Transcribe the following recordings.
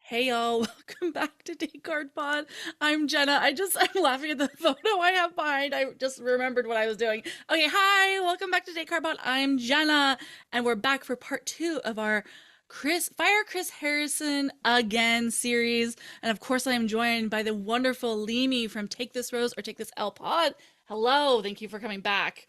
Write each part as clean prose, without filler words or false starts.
Hey y'all, welcome back to Date Card Pod. I'm Jenna. I'm laughing at the photo I have behind. I just remembered what I was doing. Okay, hi, welcome back to Date Card Pod. I'm Jenna, and we're back for part two of our Chris Harrison Again series. And of course, I am joined by the wonderful Leamy from Take This Rose or Take This L Pod. Hello, thank you for coming back.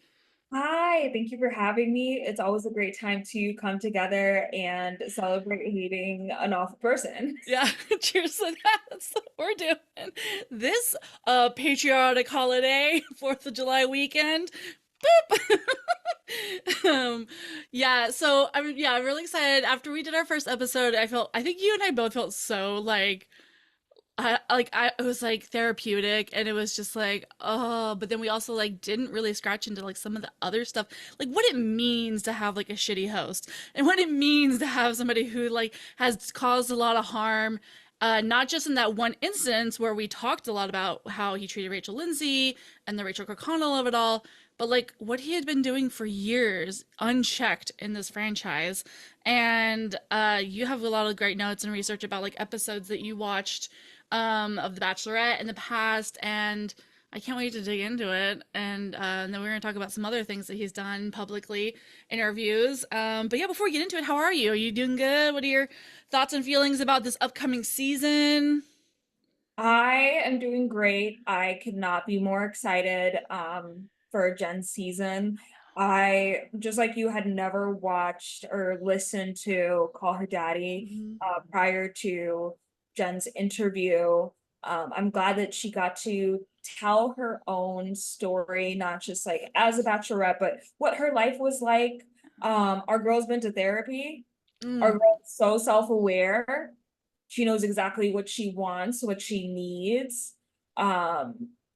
Hi, thank you for having me. It's always a great time to come together and celebrate hating an awful person. Yeah, cheers to that. That's what we're doing. This patriotic holiday, 4th of July weekend. Boop. Yeah, so I'm really excited. After we did our first episode, I think you and I both felt so it was like therapeutic, and it was just like, oh, but then we also like didn't really scratch into like some of the other stuff, like what it means to have like a shitty host and what it means to have somebody who like has caused a lot of harm, not just in that one instance where we talked a lot about how he treated Rachel Lindsay and the Rachel Kirkconnell of it all, but like what he had been doing for years unchecked in this franchise. And you have a lot of great notes and research about like episodes that you watched of The Bachelorette in the past, and I can't wait to dig into it. And then we're going to talk about some other things that he's done publicly, interviews. But yeah, before we get into it, how are you? Are you doing good? What are your thoughts and feelings about this upcoming season? I am doing great. I could not be more excited for Jen's season. I just like you had never watched or listened to Call Her Daddy Mhm. prior to Jen's interview. I'm glad that she got to tell her own story, not just like as a bachelorette, but what her life was like. Our girl's been to therapy. Our Mm. girl's so self-aware. She knows exactly what she wants, what she needs.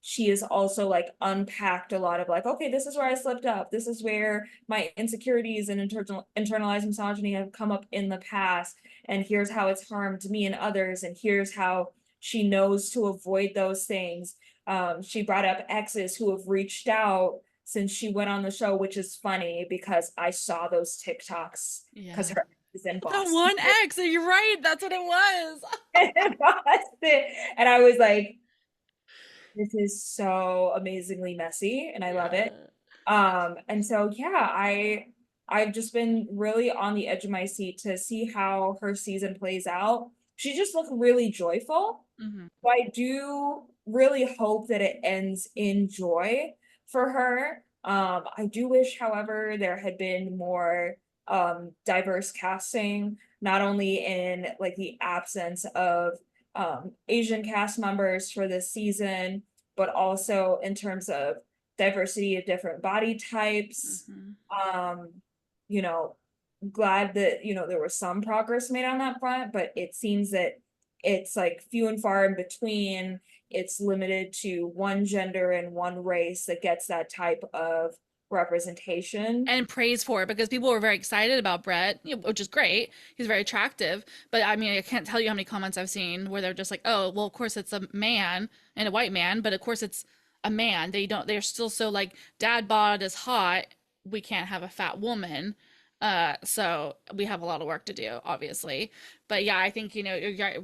She has also like unpacked a lot of like, okay, this is where I slipped up. This is where my insecurities and internalized misogyny have come up in the past. And here's how it's harmed me and others. And here's how she knows to avoid those things. She brought up exes who have reached out since she went on the show, which is funny because I saw those TikToks because Yeah. her ex is in That Boston. one X, you're right. That's what it was. In Boston. And I was like, this is so amazingly messy and I love it. Yeah. And so yeah, I've just been really on the edge of my seat to see how her season plays out. She just looked really joyful. Hmm. So I do really hope that it ends in joy for her. I do wish, however, there had been more diverse casting, not only in like the absence of Asian cast members for this season, but also in terms of diversity of different body types. Hmm. Um, you know, glad that, there was some progress made on that front, but it seems that it's like few and far in between. It's limited to one gender and one race that gets that type of representation. And praise for it because people were very excited about Brett, which is great. He's very attractive. But I mean, I can't tell you how many comments I've seen where they're just like, oh, well, of course it's a man and a white man, but of course it's a man. They're still so like, dad bod is hot. We can't have a fat woman. So we have a lot of work to do, obviously. But yeah, I think,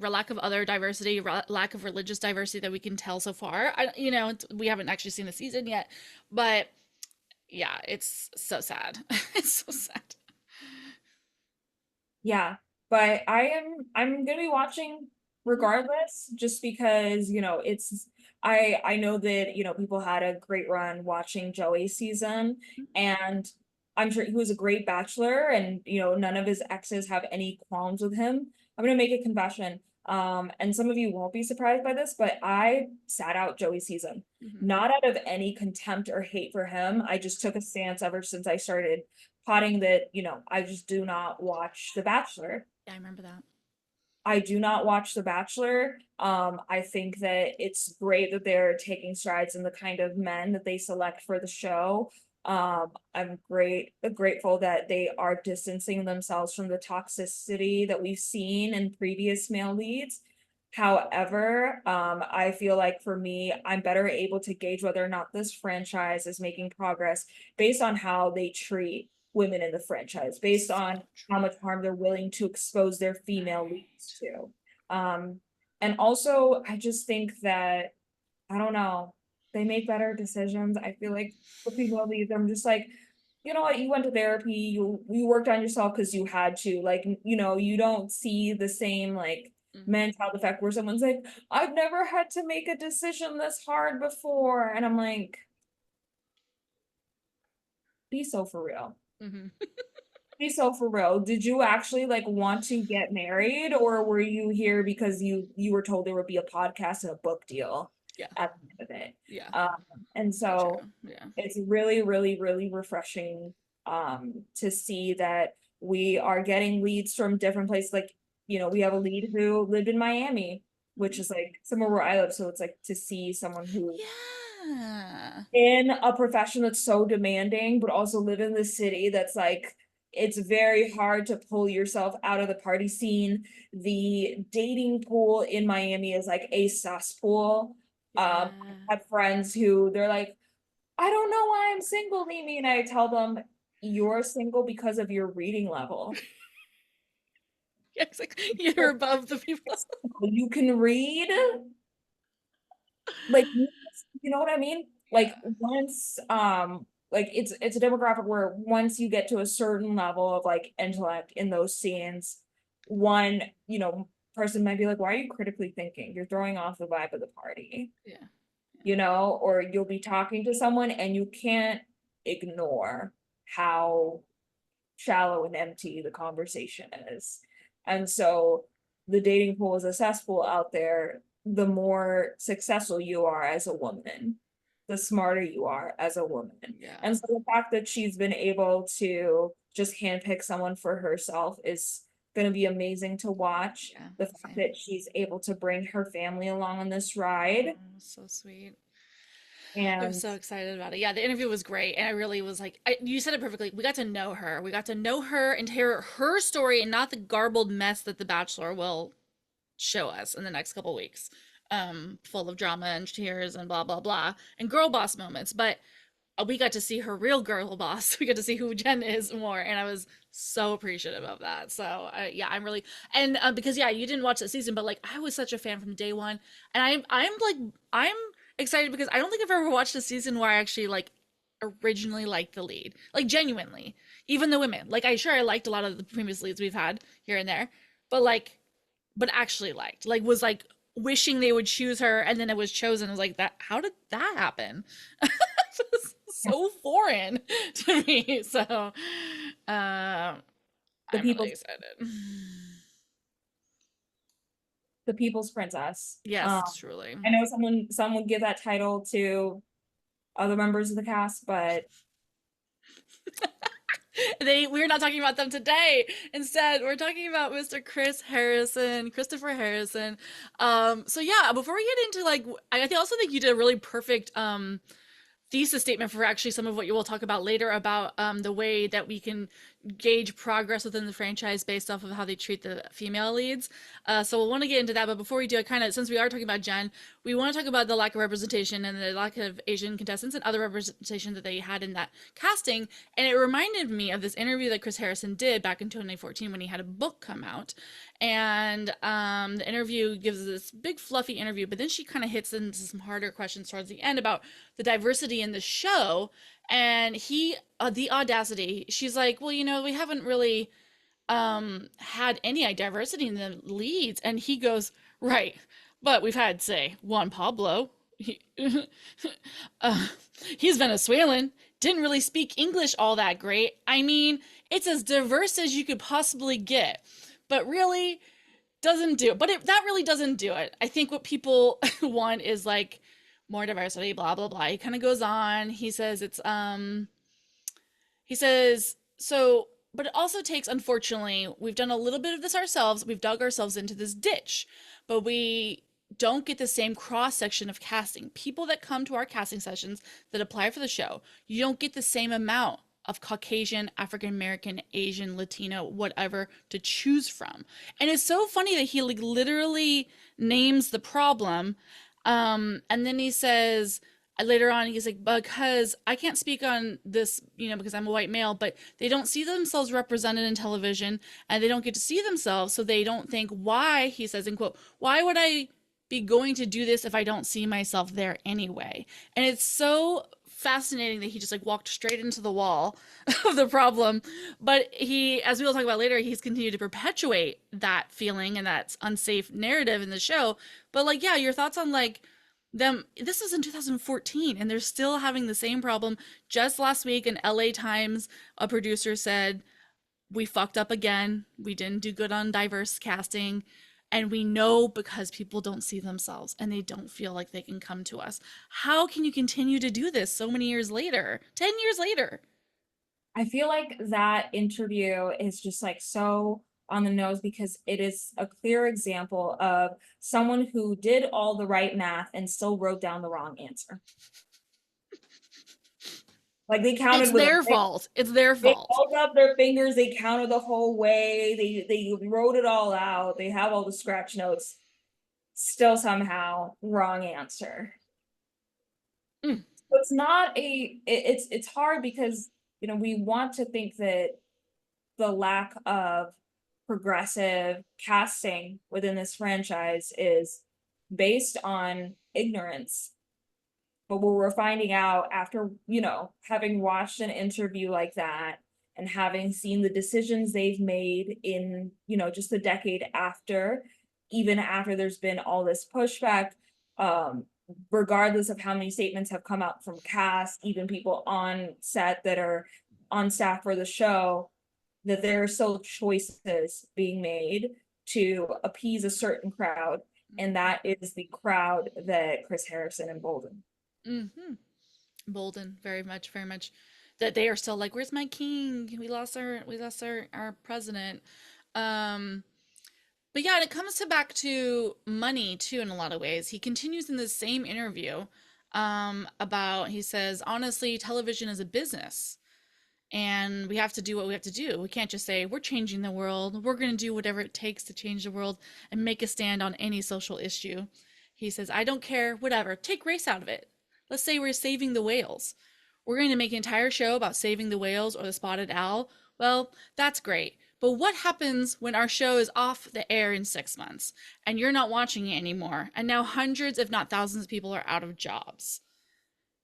lack of other diversity, lack of religious diversity that we can tell so far. We haven't actually seen the season yet, but yeah, it's so sad. It's so sad. Yeah, but I'm gonna be watching regardless, just because, I know that, people had a great run watching Joey's season, and I'm sure he was a great bachelor, and none of his exes have any qualms with him. I'm gonna make a confession. And some of you won't be surprised by this, but I sat out Joey's season. Hmm. Not out of any contempt or hate for him. I just took a stance ever since I started plotting that, I just do not watch The Bachelor. Yeah, I remember that. I do not watch The Bachelor. I think that it's great that they're taking strides in the kind of men that they select for the show. Grateful that they are distancing themselves from the toxicity that we've seen in previous male leads. However, I feel like for me, I'm better able to gauge whether or not this franchise is making progress based on how they treat women in the franchise, based So on how true. much harm they're willing to expose their female leads Right. to. Um, and also I just think that, I don't know, they make better decisions. I feel like for people leave, I'm just like, you know what, you went to therapy, you worked on yourself because you had to. Like, you know, you don't see the same like Mhm. mental effect where someone's like, I've never had to make a decision this hard before. And I'm like, be so for real. Mhm. Be so for real. Did you actually like want to get married, or were you here because you were told there would be a podcast and a book deal Yeah. at the end of it? Yeah. And So so true. Yeah. it's really, really, really refreshing to see that we are getting leads from different places. Like, you know, we have a lead who lived in Miami, which Mhm. is like somewhere where I live. So it's like to see someone who Yeah. in a profession that's so demanding, but also live in the city that's like, it's very hard to pull yourself out of the party scene. The dating pool in Miami is like a cesspool. I Yeah. have friends who they're like, I don't know why I'm single, Mimi. And I tell them, you're single because of your reading level. Yeah, it's like you're above the people. You can read, like, you know what I mean? Like Yeah. once like it's a demographic where once you get to a certain level of like intellect in those scenes, one, you know, person might be like, why are you critically thinking? You're throwing off the vibe of the party, Yeah. you know, or you'll be talking to someone and you can't ignore how shallow and empty the conversation is. And so the dating pool is a cesspool out there. The more successful you are as a woman, the smarter you are as a woman. Yeah. And so the fact that she's been able to just handpick someone for herself is going to be amazing to watch. Yeah. The fact Same. that she's able to bring her family along on this ride. Oh, so sweet. I was And so excited about it. Yeah, the interview was great, and I really was like, you said it perfectly. We got to know her. We got to know her and hear her story, and not the garbled mess that The Bachelor will show us in the next couple weeks, full of drama and tears and blah blah blah and girl boss moments. But we got to see her real girl boss. We got to see who Jen is more, and I was so appreciative of that. So yeah, I'm really and because yeah, you didn't watch the season, but like I was such a fan from day one, and I'm like I'm excited because I don't think I've ever watched a season where I actually like originally liked the lead, like genuinely, even the women. Like I liked a lot of the previous leads we've had here and there, but actually liked, like was like wishing they would choose her, and then it was chosen. I was like, that how did that happen? So foreign to me. So the I'm really people's excited. the people's princess. Yes, truly. I know some would give that title to other members of the cast, but We're not talking about them today. Instead, we're talking about Mr. Christopher Harrison. So yeah, before we get into like also think you did a really perfect thesis statement for actually some of what you will talk about later about the way that we can gauge progress within the franchise based off of how they treat the female leads. So we'll want to get into that. But before we do, I kind of, since we are talking about Jen, we want to talk about the lack of representation and the lack of Asian contestants and other representation that they had in that casting. And it reminded me of this interview that Chris Harrison did back in 2014 when he had a book come out. And the interview gives this big fluffy interview, but then she kind of hits into some harder questions towards the end about the diversity in the show. And the audacity, she's like, well, we haven't really had any diversity in the leads. And he goes, right, but we've had, say, Juan Pablo. uh, he's Venezuelan, didn't really speak English all that great. I mean, it's as diverse as you could possibly get, but really doesn't do it. But that really doesn't do it. I think what people want is like more diversity, blah blah blah. He kind of goes on. He says, so, but it also takes, unfortunately, we've done a little bit of this ourselves. We've dug ourselves into this ditch, but we don't get the same cross section of casting. People that come to our casting sessions that apply for the show, you don't get the same amount of Caucasian, African American, Asian, Latino, whatever to choose from. And it's so funny that he like literally names the problem. And then he says, later on he's like, because I can't speak on this, because I'm a white male, but they don't see themselves represented in television and they don't get to see themselves, so they don't think, why, he says in quote, why would I be going to do this if I don't see myself there anyway? And it's so fascinating that he just like walked straight into the wall of the problem. But he, as we will talk about later, he's continued to perpetuate that feeling and that unsafe narrative in the show. But like, yeah, your thoughts on like them, this was in 2014 and they're still having the same problem. Just last week in LA Times, a producer said, we fucked up again. We didn't do good on diverse casting. And we know because people don't see themselves and they don't feel like they can come to us. How can you continue to do this so many years later? 10 years later. I feel like that interview is just like so on the nose because it is a clear example of someone who did all the right math and still wrote down the wrong answer. Like they It's counted with a their fault. It's their they fault. held up their fingers, they counted the whole way, they wrote it all out, they have all the scratch notes, still somehow wrong answer. Mm. So it's not it's hard because we want to think that the lack of progressive casting within this franchise is based on ignorance. But what we're finding out after, having watched an interview like that and having seen the decisions they've made in, just the decade after, even after there's been all this pushback, um, regardless of how many statements have come out from cast, even people on set that are on staff for the show, that there are still choices being made to appease a certain crowd, and that is the crowd that Chris Harrison emboldened. Mm-hmm. Bolden, very much, very much. That they are still like, where's my king? We lost our president. Um, but yeah, and it comes to back to money too in a lot of ways. He continues in the same interview about, he says, honestly, television is a business and we have to do what we have to do. We can't just say we're changing the world. We're going to do whatever it takes to change the world and make a stand on any social issue. He says, I don't care, whatever. Take race out of it. Let's say we're saving the whales. We're going to make an entire show about saving the whales or the spotted owl. Well, that's great. But what happens when our show is off the air in 6 months and you're not watching it anymore? And now hundreds, if not thousands, of people are out of jobs.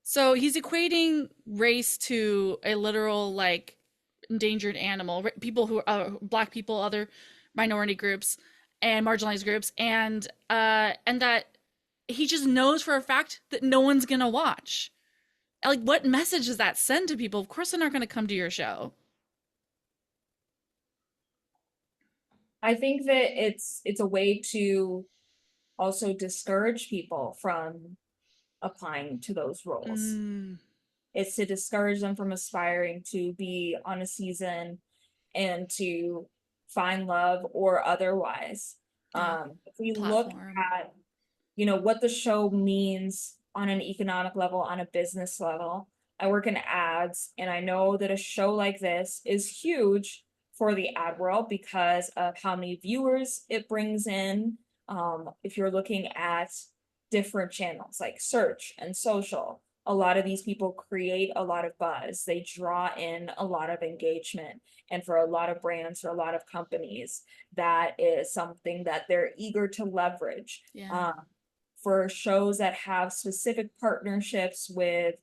So he's equating race to a literal like endangered animal. People who are black people, other minority groups, and marginalized groups, and that he just knows for a fact that no one's gonna watch. Like, what message does that send to people? Of course, they're not gonna come to your show. I think that it's a way to also discourage people from applying to those roles. Mm, It's to discourage them from aspiring to be on a season and to find love or otherwise. yeah, If we look platform. at, what the show means on an economic level, on a business level, I work in ads, and I know that a show like this is huge for the ad world because of how many viewers it brings in. If you're looking at different channels like search and social, a lot of these people create a lot of buzz. They draw in a lot of engagement. And for a lot of brands, for a lot of companies, that is something that they're eager to leverage. Yeah, For shows that have specific partnerships with,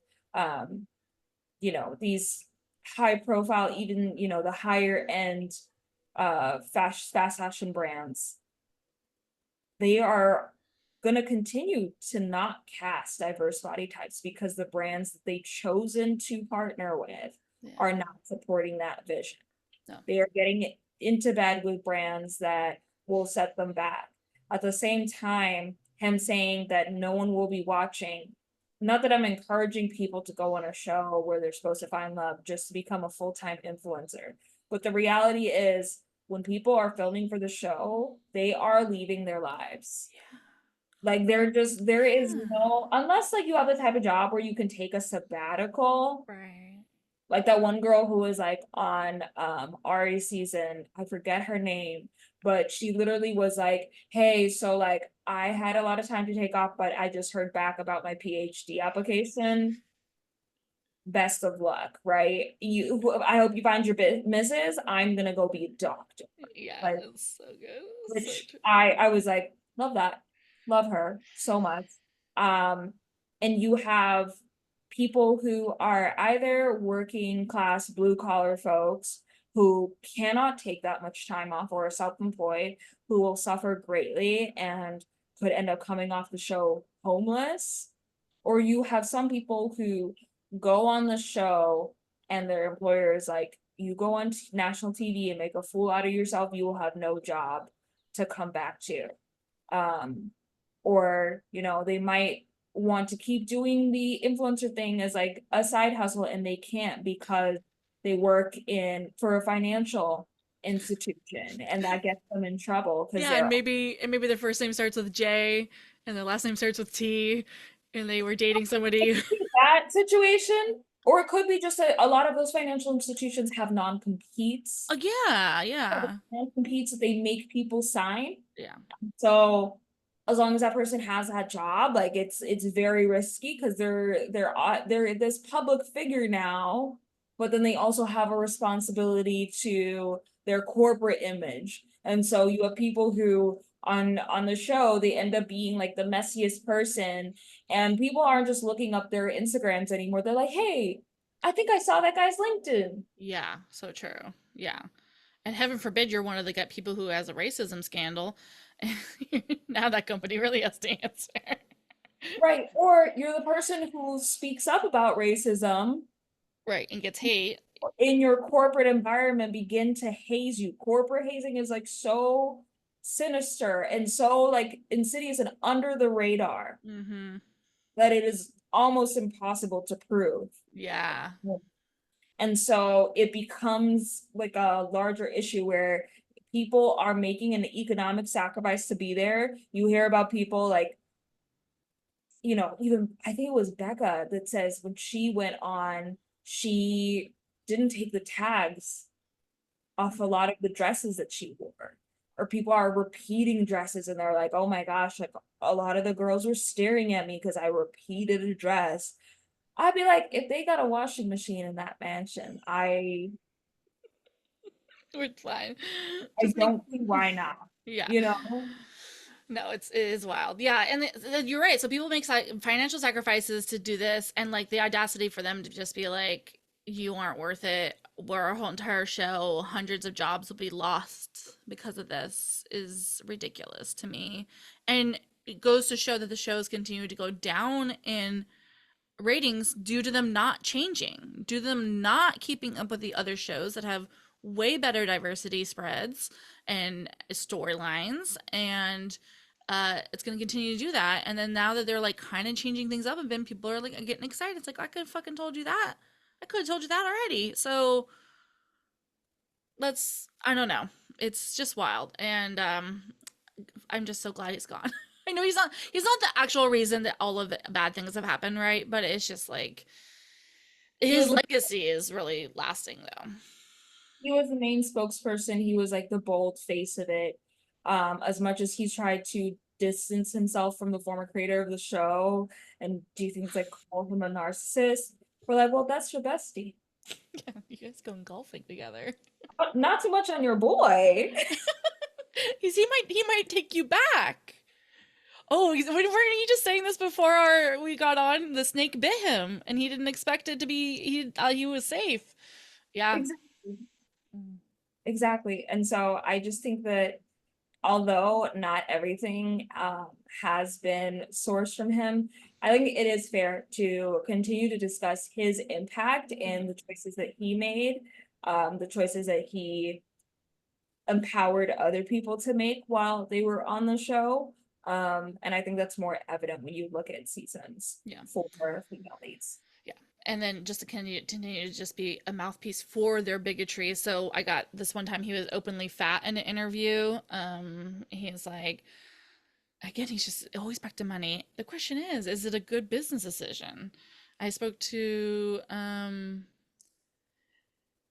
these high profile, even, the higher end fast fashion brands, they are going to continue to not cast diverse body types because the brands that they've chosen to partner with yeah, are not supporting that vision. no, They are getting into bed with brands that will set them back. At the same time, him saying that no one will be watching. Not that I'm encouraging people to go on a show where they're supposed to find love just to become a full-time influencer. But the reality is, when people are filming for the show, they are leaving their lives. Like there is yeah, no, unless like you have the type of job where you can take a sabbatical, right. like that one girl who was like on Ari's season, I forget her name, but she literally was like, hey, so like I had a lot of time to take off, but I just heard back about my PhD application. Best of luck, right? I hope you find your misses. I'm gonna go be a doctor. Yeah, Like, it's so good. It's so which true. I was like, love that. Love her so much. Um, and you have people who are either working class blue collar folks who cannot take that much time off or are self-employed who will suffer greatly and could end up coming off the show homeless. Or you have some people who go on the show and their employer is like, you go on national TV and make a fool out of yourself, you will have no job to come back to. Um, or, they might want to keep doing the influencer thing as like a side hustle and they can't because they work in for a financial institution and that gets them in trouble because Yeah, they're and maybe their first name starts with J and their last name starts with T and they were dating somebody. that situation. Or it could be just a lot of those financial institutions have non-competes. Oh yeah, yeah. Non-competes that they make people sign. Yeah. So as long as that person has that job, like it's very risky because they're this public figure now, but then they also have a responsibility to their corporate image. And so you have people who on the show they end up being like the messiest person, and people aren't just looking up their Instagrams anymore. They're like, hey, I think I saw that guy's LinkedIn. Yeah, so true. Yeah. And heaven forbid you're one of the people who has a racism scandal. Now that company really has to answer. Right. Or you're the person who speaks up about racism Right, and gets hate. in your corporate environment begin to haze you. Corporate hazing is like so sinister and so like insidious and under the radar Mm-hmm. that it is almost impossible to prove. Yeah. And so it becomes like a larger issue where people are making an economic sacrifice to be there. You hear about people like, even I think it was Becca that says when she went on, she didn't take the tags off a lot of the dresses that she wore. Or people are repeating dresses and they're like, oh my gosh, like a lot of the girls were staring at me because I repeated a dress. I'd be like, if they got a washing machine in that mansion, We're fine. I Just make don't see why not, yeah. you know? No, it is wild. Yeah, and you're right. So people make financial sacrifices to do this, and like the audacity for them to just be like, "You aren't worth it." Where our whole entire show, hundreds of jobs will be lost because of this, is ridiculous to me. And it goes to show that the shows continue to go down in ratings due to them not changing, due to them not keeping up with the other shows that have way better diversity spreads and storylines. And it's going to continue to do that. And then now that they're like kind of changing things up a bit, people are like getting excited. It's like, I could have fucking told you that. I could have told you that already. So I don't know. It's just wild. And I'm just so glad he's gone. I know he's not the actual reason that all of the bad things have happened, right? But it's just like He his was legacy is really lasting though. he was the main spokesperson. He was like the bold face of it. As much as he's tried to distance himself from the former creator of the show and do things like call him a narcissist, we're like, well, that's your bestie. Yeah, you guys going golfing together. Not too much on your boy. He might take you back. Oh, weren't you just saying this before we got on? The snake bit him, and he didn't expect it to be. He was safe. Yeah. Exactly. Mm. Exactly. And so I just think that although not everything has been sourced from him, I think it is fair to continue to discuss his impact and the choices that he made, the choices that he empowered other people to make while they were on the show. And I think that's more evident when you look at seasons Yeah. for female leads. Yeah. And then just to continue to just be a mouthpiece for their bigotry. So I got this one time he was openly fat in an interview. He's like, again, he's just always back to money. The question is it a good business decision? I spoke to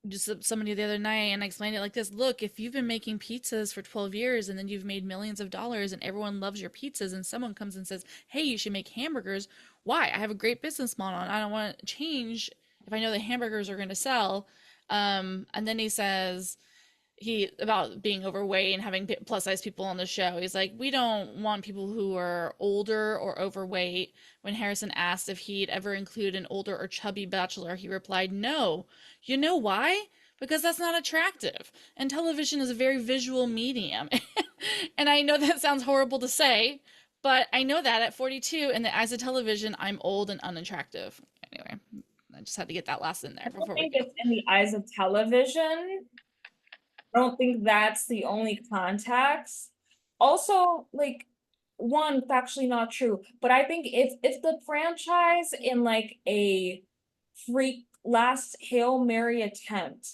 just somebody the other night, and I explained it like this. Look, if you've been making pizzas for 12 years and then you've made millions of dollars and everyone loves your pizzas, and someone comes and says, hey, you should make hamburgers. Why? I have a great business model and I don't want to change if I know the hamburgers are going to sell. And then he says, he about being overweight and having plus size people on the show. He's like, we don't want people who are older or overweight. When Harrison asked if he'd ever include an older or chubby bachelor, he replied, no. You know why? Because that's not attractive. And television is a very visual medium. And I know that sounds horrible to say, but I know that at 42, in the eyes of television, I'm old and unattractive. Anyway, I just had to get that last in I there don't before we think go. it's in the eyes of television. I don't think that's the only context. Also, like, one, it's actually not true, but I think if the franchise in like a freak last Hail Mary attempt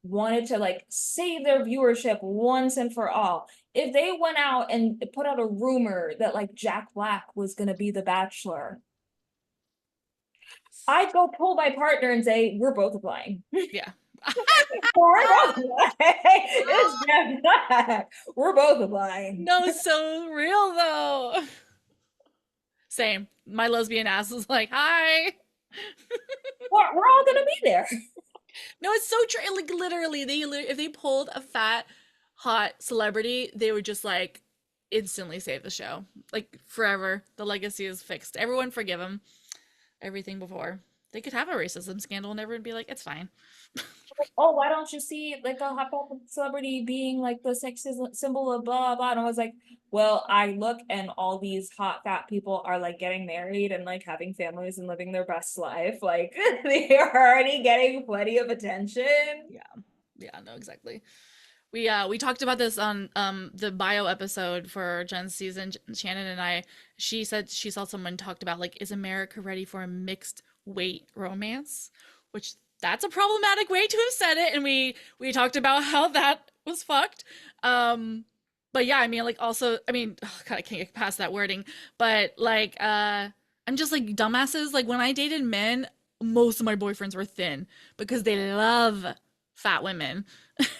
wanted to like save their viewership once and for all, if they went out and put out a rumor that like Jack Black was gonna be the Bachelor, I'd go pull my partner and say, we're both applying. Yeah. We're both applying. It's Jack Black. We're both applying. No, it's so real though. Same. My lesbian ass was like, hi. We're all gonna be there. No, it's so true. Like literally, if they pulled a fat, hot celebrity, they would just like instantly save the show. Like forever, the legacy is fixed. Everyone forgive them. Everything before they could have a racism scandal and everyone would be like, it's fine. Oh, why don't you see like a hot pop celebrity being like the sex symbol of blah blah? And I was like, well, I look and all these hot fat people are like getting married and like having families and living their best life. Like they are already getting plenty of attention. Yeah, yeah, no, exactly. We talked about this on the bio episode for Jen's season. Shannon and I, she said she saw someone talked about like, is America ready for a mixed weight romance? Which that's a problematic way to have said it, and we talked about how that was fucked. But yeah, I mean, like also, I mean, oh God, I can't get past that wording. But like, I'm just like dumbasses. Like when I dated men, most of my boyfriends were thin because they love fat women.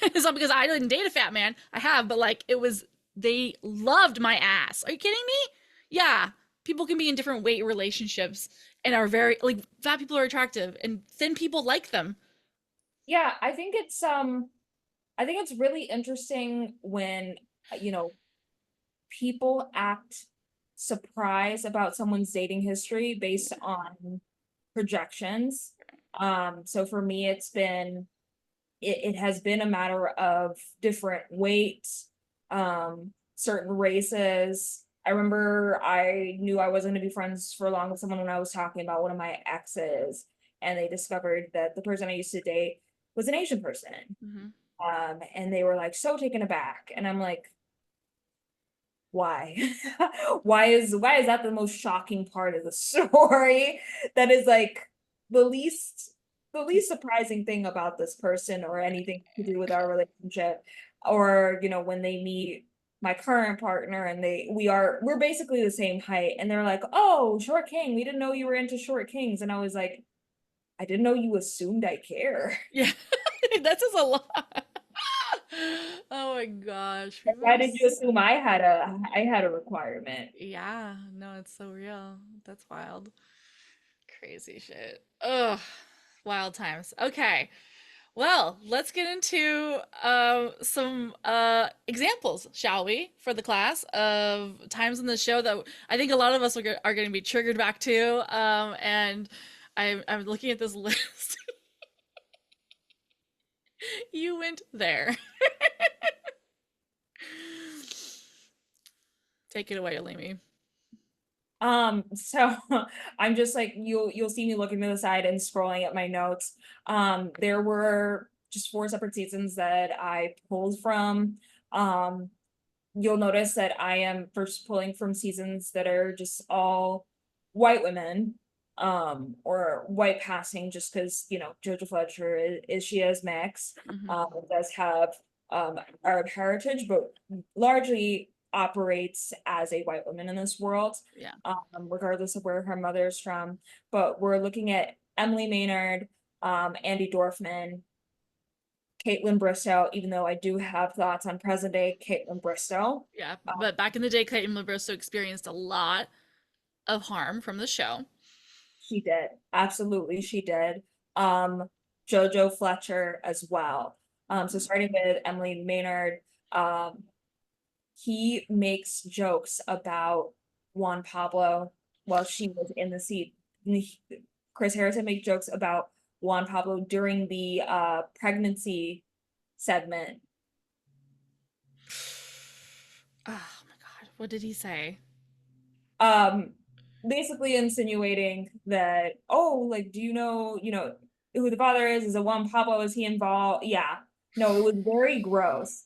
It's not because I didn't date a fat man. I have, but like it was they loved my ass. Are you kidding me? Yeah. People can be in different weight relationships and are very like fat people are attractive and thin people like them. Yeah, I think it's really interesting when you know people act surprised about someone's dating history based on projections. So for me, it has been a matter of different weights, certain races. I remember I knew I wasn't going to be friends for long with someone when I was talking about one of my exes, and they discovered that the person I used to date was an Asian person. Mm-hmm. And they were like so taken aback, and I'm like, why? Why is that the most shocking part of the story? That is like the least the least surprising thing about this person or anything to do with our relationship. Or, when they meet my current partner and we're basically the same height, and they're like, oh, short king, we didn't know you were into short kings. And I was like, I didn't know you assumed I care. Yeah. That says a lot. Oh my gosh. People Why are did you so... assume I had a requirement? Yeah, no, it's so real. That's wild. Crazy shit. Ugh. Wild times. Okay. Well, let's get into some examples, shall we, for the class of times in the show that I think a lot of us are going to be triggered back to. And I'm looking at this list. You went there. Take it away, Alimi. So I'm just like you'll see me looking to the side and scrolling at my notes. There were just four separate seasons that I pulled from. Um, you'll notice that I am first pulling from seasons that are just all white women, or white passing, just because Jojo Fletcher is she as Max, Hmm. does have Arab heritage, but largely operates as a white woman in this world, Yeah. regardless of where her mother's from. But we're looking at Emily Maynard, Andy Dorfman, Caitlin Bristow, even though I do have thoughts on present day Caitlin Bristow. Yeah, but back in the day, Clayton Labristo experienced a lot of harm from the show. She did. Absolutely, she did. Um, Jojo Fletcher as well. So starting with Emily Maynard, um, he makes jokes about Juan Pablo while she was in the seat. Chris Harrison made jokes about Juan Pablo during the pregnancy segment. Oh my God, what did he say? Um, Basically insinuating that, oh, like, do you know, who the father is? Is it Juan Pablo? Is he involved? Yeah. No, it was very gross.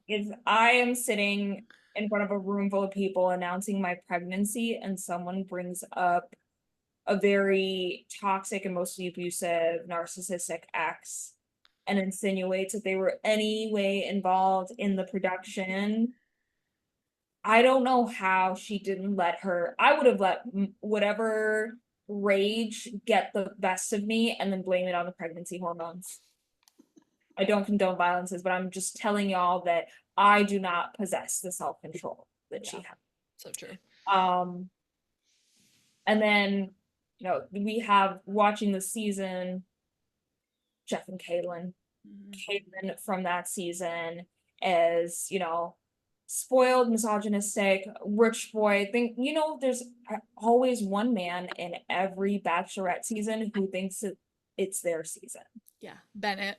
If I am sitting in front of a room full of people announcing my pregnancy and someone brings up a very toxic, emotionally abusive, narcissistic ex and insinuates that they were any way involved in the production, I don't know how she didn't let her. I would have let whatever rage get the best of me and then blame it on the pregnancy hormones. I don't condone violences, but I'm just telling y'all that I do not possess the self-control that she Yeah, has. so true. Um, and then, we have watching the season, Jeff and Caitlin. Mhm. Caitlin from that season is, spoiled, misogynistic, rich boy. I think, there's always one man in every Bachelorette season who thinks it's their season. Yeah, Bennett.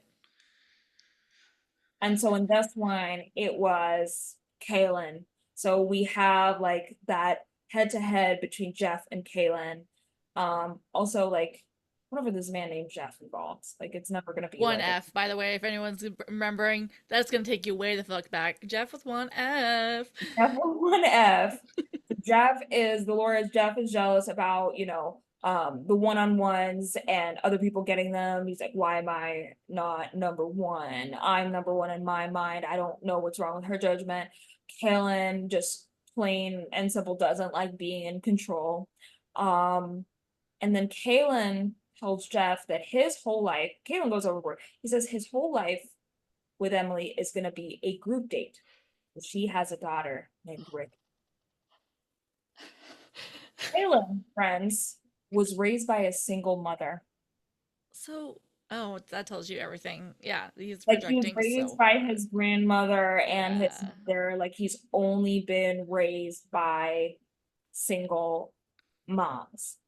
And so in this one, it was Kaylin. So we have like that head to head between Jeff and Kaylin. Also like whatever this man named Jeff involved. Like it's never gonna be One like a F, by the way, if anyone's remembering, that's gonna take you way the fuck back. Jeff with one F. Jeff with one F. Jeff is Dolores. Jeff is jealous about, the one-on-ones and other people getting them. He's like, why am I not number one? I'm number one in my mind. I don't know what's wrong with her judgment. Kaylin just plain and simple doesn't like being in control. Um, and then Kaylin tells Jeff that his whole life, Kaylin goes overboard. He says his whole life with Emily is going to be a group date. She has a daughter named Rick. Kaylin, friends, was raised by a single mother. So, oh, that tells you everything. Yeah, he's Like he was projecting raised so. by his grandmother and his Yeah. mother. Like he's only been raised by single moms.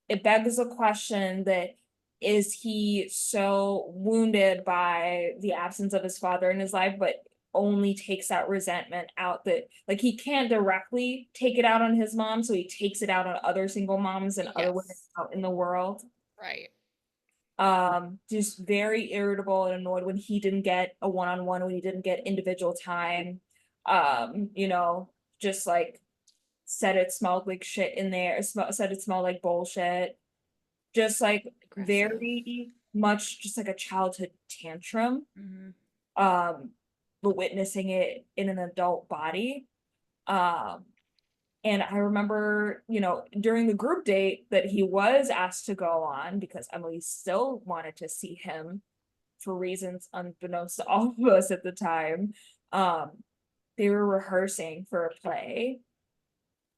It begs the question that is he so wounded by the absence of his father in his life, but only takes that resentment out that like he can't directly take it out on his mom, so he takes it out on other single moms and other women Yes. out in the world. Right. Just very irritable and annoyed when he didn't get a one-on-one, when he didn't get individual time. Just like said it smelled like shit in there, said it smelled like bullshit. Just like Aggressive. very much just like a childhood tantrum. Hmm. Um, but witnessing it in an adult body. Um, and I remember, during the group date that he was asked to go on because Emily still wanted to see him for reasons unbeknownst to all of us at the time. Um, they were rehearsing for a play.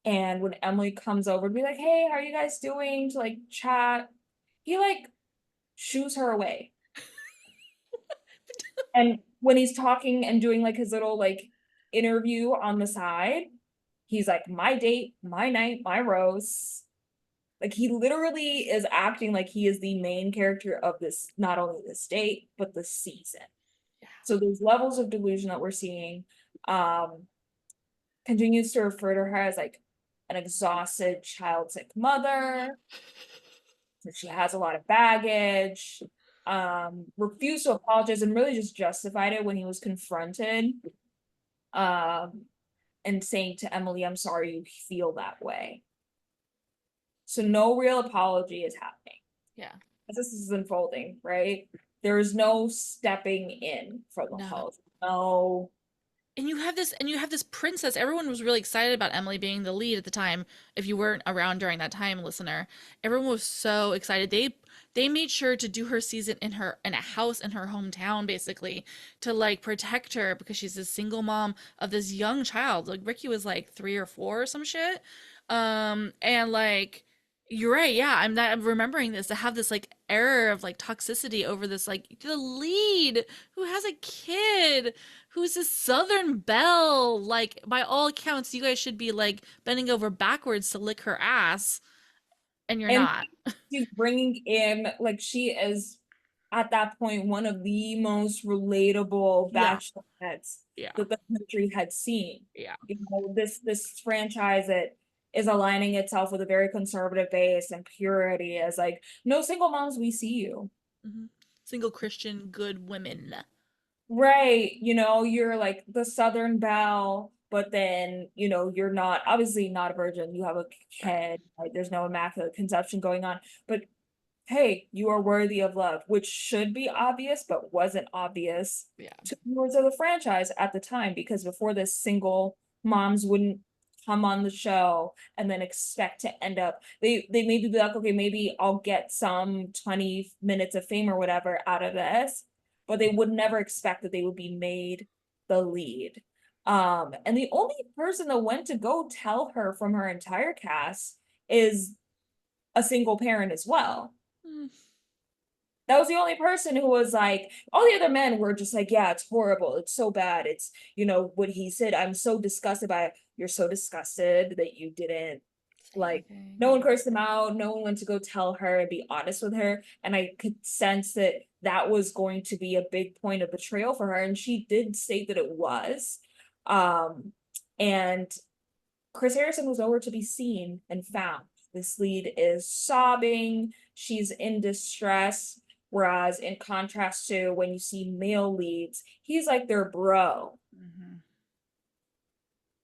And when Emily comes over to be like, hey, how are you guys doing? To like chat, he like shoos her away. And when he's talking and doing like his little like interview on the side, he's like, my date, my night, my rose. Like he literally is acting like he is the main character of this, not only this date, but the season. Yeah. So there's levels of delusion that we're seeing. Um, Continues to refer to her as like an exhausted child sick mother. That she has a lot of baggage. Refused to apologize and really just justified it when he was confronted. Um, and saying to Emily, I'm sorry you feel that way. So no real apology is happening. Yeah. As this is unfolding, right? There is no stepping in for the No. house. No. And you have this princess. Everyone was really excited about Emily being the lead at the time. If you weren't around during that time, listener, everyone was so excited. They They made sure to do her season in a house in her hometown, basically, to like protect her because she's a single mom of this young child. Like Ricky was like 3 or 4 or some shit. And like you're right, yeah. I'm remembering this to have this like error of like toxicity over this like the lead who has a kid who's a Southern belle. Like by all accounts, you guys should be like bending over backwards to lick her ass, and you're And not. she's bringing in, like, she is at that point one of the most relatable Yeah, bachelorettes yeah, that the country had seen. yeah. You know, this franchise that is aligning itself with a very conservative base and purity as like, no single moms, we see you. Hmm. Single Christian good women. Right, you know, you're like the Southern Belle, but then, you know, you're not obviously not a virgin, you have a Right. kid, like there's no immaculate conception going on, but hey, you are worthy of love, which should be obvious, but wasn't obvious Yeah. to viewers of the franchise at the time, because before this, single moms wouldn't come on the show and then expect to end up, they maybe be like, okay, maybe I'll get some 20 minutes of fame or whatever out of this, but they would never expect that they would be made the lead. And the only person that went to go tell her from her entire cast is a single parent as well. Mm. That was the only person who was like, all the other men were just like, yeah, it's horrible. It's so bad. It's, you know, what he said, I'm so disgusted by it. You're so disgusted that you didn't, Say like, anything. no one Yeah. cursed him out. No one went to go tell her and be honest with her. And I could sense that that was going to be a big point of betrayal for her. And she did state that it was. Um, and Chris Harrison was nowhere to be seen and found. This lead is sobbing, she's in distress. Whereas, in contrast to when you see male leads, he's like their bro. Hmm.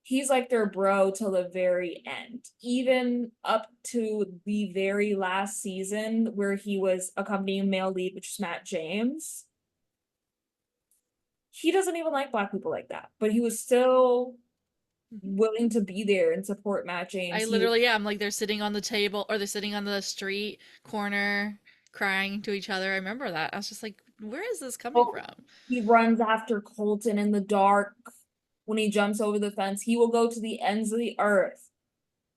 He's like their bro till the very end, even up to the very last season where he was accompanying male lead, which is Matt James. He doesn't even like Black people like that, but he was still Hmm. willing to be there and support Matt I James. He literally, yeah, I'm like they're sitting on the table or they're sitting on the street corner crying to each other. I remember that. I was just like, where is this coming Oh, from? he runs after Colton in the dark when he jumps over the fence. He will go to the ends of the earth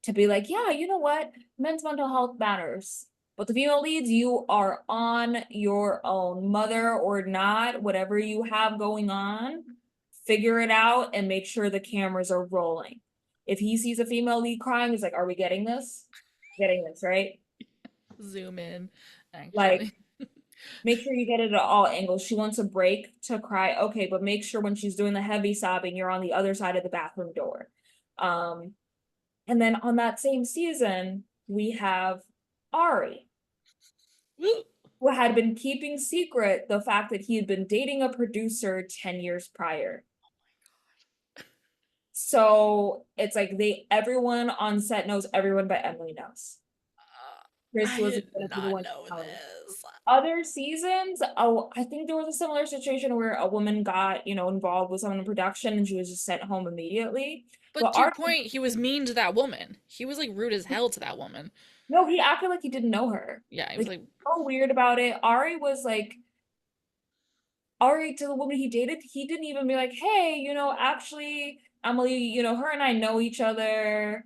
to be like, yeah, you know what? Men's mental health matters. But the female leads, you are on your own, mother or not, whatever you have going on, figure it out and make sure the cameras are rolling. If he sees a female lead crying, he's like, are we getting this? Getting this, right? Zoom in, Like, actually. make sure you get it at all angles. She wants a break to cry. Okay, but make sure when she's doing the heavy sobbing, you're on the other side of the bathroom door. Um, and then on that same season, we have Ari, who had been keeping secret the fact that he had been dating a producer 10 years prior. So it's like everyone on set knows everyone, but Emily knows. Chris I wasn't did gonna be the not one to know tell her. this. Other seasons, oh, I think there was a similar situation where a woman got, involved with someone in production and she was just sent home immediately. But But to your Ari, point, he was mean to that woman. He was like rude as hell to that woman. no, he acted like he didn't know her. Yeah, he was Like, like, so weird about it. Ari was like, Ari to the woman he dated, he didn't even be like, hey, actually, Emily, her and I know each other.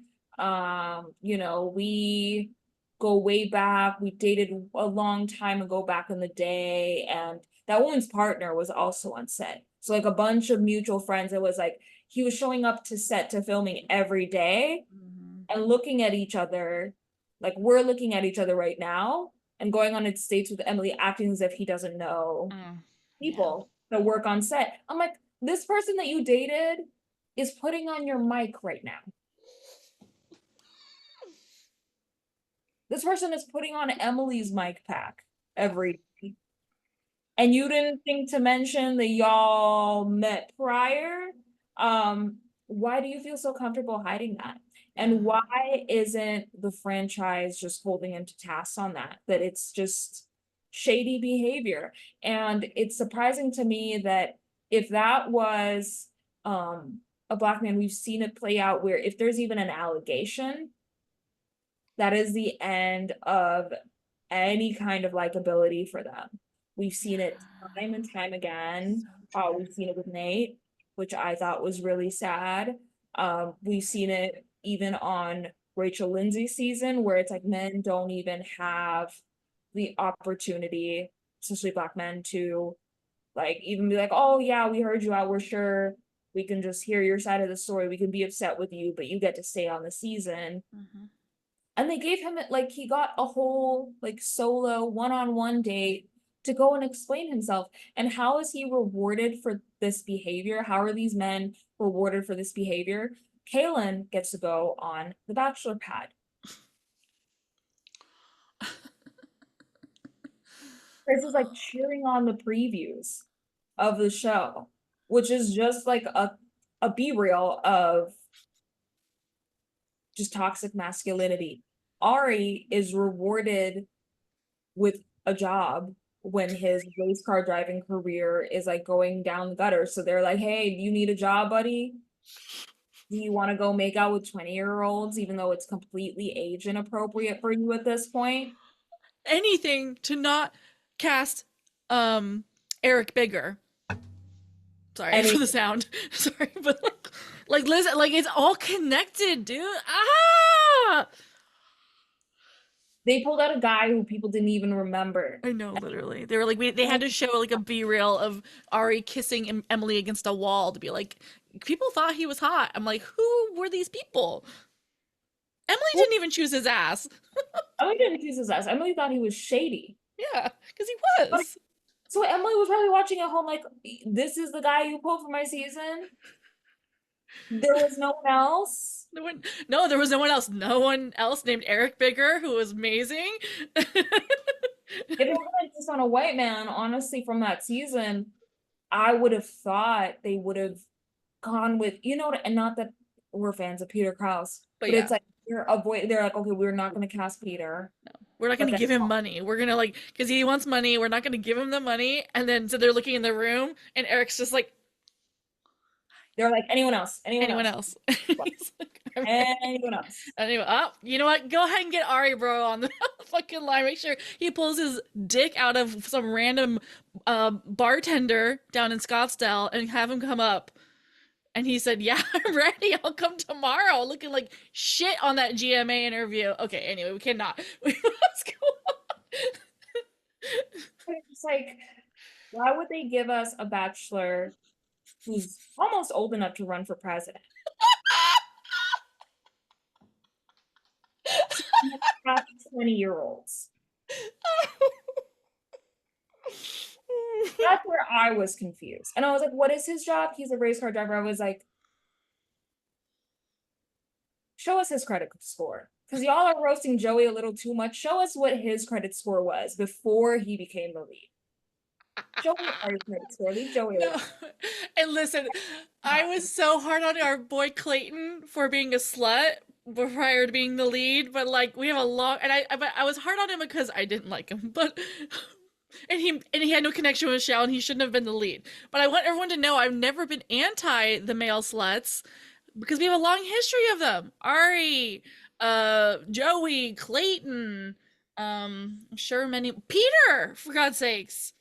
We go way back. We dated a long time ago back in the day. And that woman's partner was also on set. So like a bunch of mutual friends, it was like he was showing up to set to filming every day mhm. and looking at each other, like we're looking at each other right now, and going on its dates with Emily, acting as if he doesn't know Yeah. people that work on set. I'm like, this person that you dated is putting on your mic right now. This person is putting on Emily's mic pack every day. And you didn't think to mention that y'all met prior. Why do you feel so comfortable hiding that? And Yeah. why isn't the franchise just holding him to task on that? That it's just shady behavior. And it's surprising to me that if that was a Black man, we've seen it play out where if there's even an allegation, that is the end of any kind of likability for them. We've seen it time and time again. We've seen it with Nate, which I thought was really sad. We've seen it even on Rachel Lindsay's season, where it's like men don't even have the opportunity, especially Black men, to like even be like, oh yeah, we heard you out, we're sure we can just hear your side of the story, we can be upset with you, but you get to stay on the season. Mm-hmm. And they gave him like he got a whole like solo one-on-one date to go and explain himself. And how is he rewarded for this behavior? How are these men rewarded for this behavior? Kaylin gets to go on the Bachelor pad. Chris is like cheering on the previews of the show, which is just like a be-real of just toxic masculinity. Ari is rewarded with a job when his race car driving career is like going down the gutter. So they're like, hey, do you need a job, buddy? Do you want to go make out with 20-year-olds, even though it's completely age inappropriate for you at this point? Anything to not cast Eric Bigger. Sorry for Any the sound. Sorry, but like listen, like it's all connected, dude. Ah! they pulled out a guy who people didn't even remember. I know, literally. They were like, they had to show like a B-reel of Ari kissing Emily against a wall to be like, people thought he was hot. I'm like, who were these people? Emily Well, didn't even choose his ass. Emily didn't choose his ass. Emily thought he was shady. Yeah, because he But was. so Emily was probably watching at home like, this is the guy you pulled for my season. There was no one else. No, there was no one else. No one else named Eric Bigger, who was amazing. If it wasn't just on a white man, honestly, from that season, I would have thought they would have gone with, and not that we're fans of Peter Krause, But but it's yeah, like they're like, okay, we're not gonna cast Peter. we're not But gonna then give him money. We're gonna like, because he wants money. We're not gonna give him the money. And then so they're looking in the room, and Eric's just like, they're like, anyone else, anyone anyone else, else? He's like, I'm ready. anyone else. Anyway, oh, you know what? Go ahead and get Ari bro on the fucking line. Make sure he pulls his dick out of some random bartender down in Scottsdale and have him come up. And he said, "Yeah, I'm ready. I'll come tomorrow." Looking like shit on that GMA interview. Okay, anyway, we cannot. Let's go It's like, why would they give us a bachelor who's almost old enough to run for president? 20-year-olds. That's where I was confused. And I was like, what is his job? He's a race car driver. I was like, show us his credit score. Because y'all are roasting Joey a little too much. Show us what his credit score was before he became the lead. Show me our credit score. Leave Joey No. alone. And listen, I was so hard on our boy Clayton for being a slut prior to being the lead, but like we have a long and I was hard on him because I didn't like him, but and he had no connection with Michelle and he shouldn't have been the lead. But I want everyone to know I've never been anti the male sluts because we have a long history of them. Ari, Joey, Clayton, I'm sure many Peter, for God's sakes.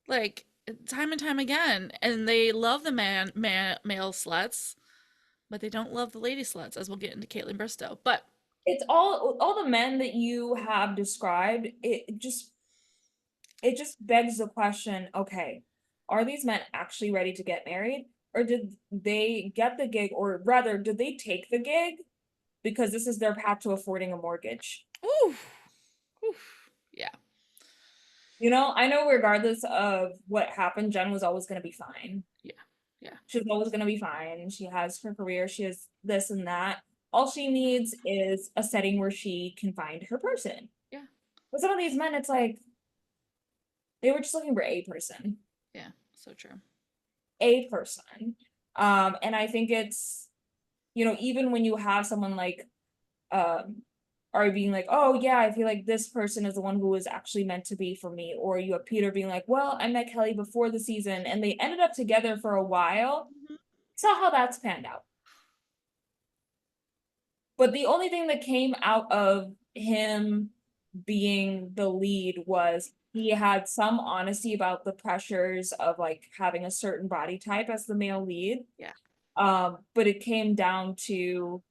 Like time and time again, and they love the male sluts, but they don't love the lady sluts, as we'll get into Caitlyn Bristow. But It's all the men that you have described, it just begs the question, okay, are these men actually ready to get married? Or did they get the gig, or rather, did they take the gig because this is their path to affording a mortgage? ooh, ooh, yeah, I know regardless of what happened, Jen was always going to be fine. yeah, yeah, She's always going to be fine. She has her career, she has this and that. All she needs is a setting where she can find her person. yeah, But some of these men, it's like they were just looking for a person. yeah. So true. A person. And I think it's, even when you have someone like are being like, oh yeah, I feel like this person is the one who was actually meant to be for me, or you have Peter being like, well, I met Kelly before the season and they ended up together for a while. Saw how that's panned out. But the only thing that came out of him being the lead was he had some honesty about the pressures of like having a certain body type as the male lead. Yeah. But it came down to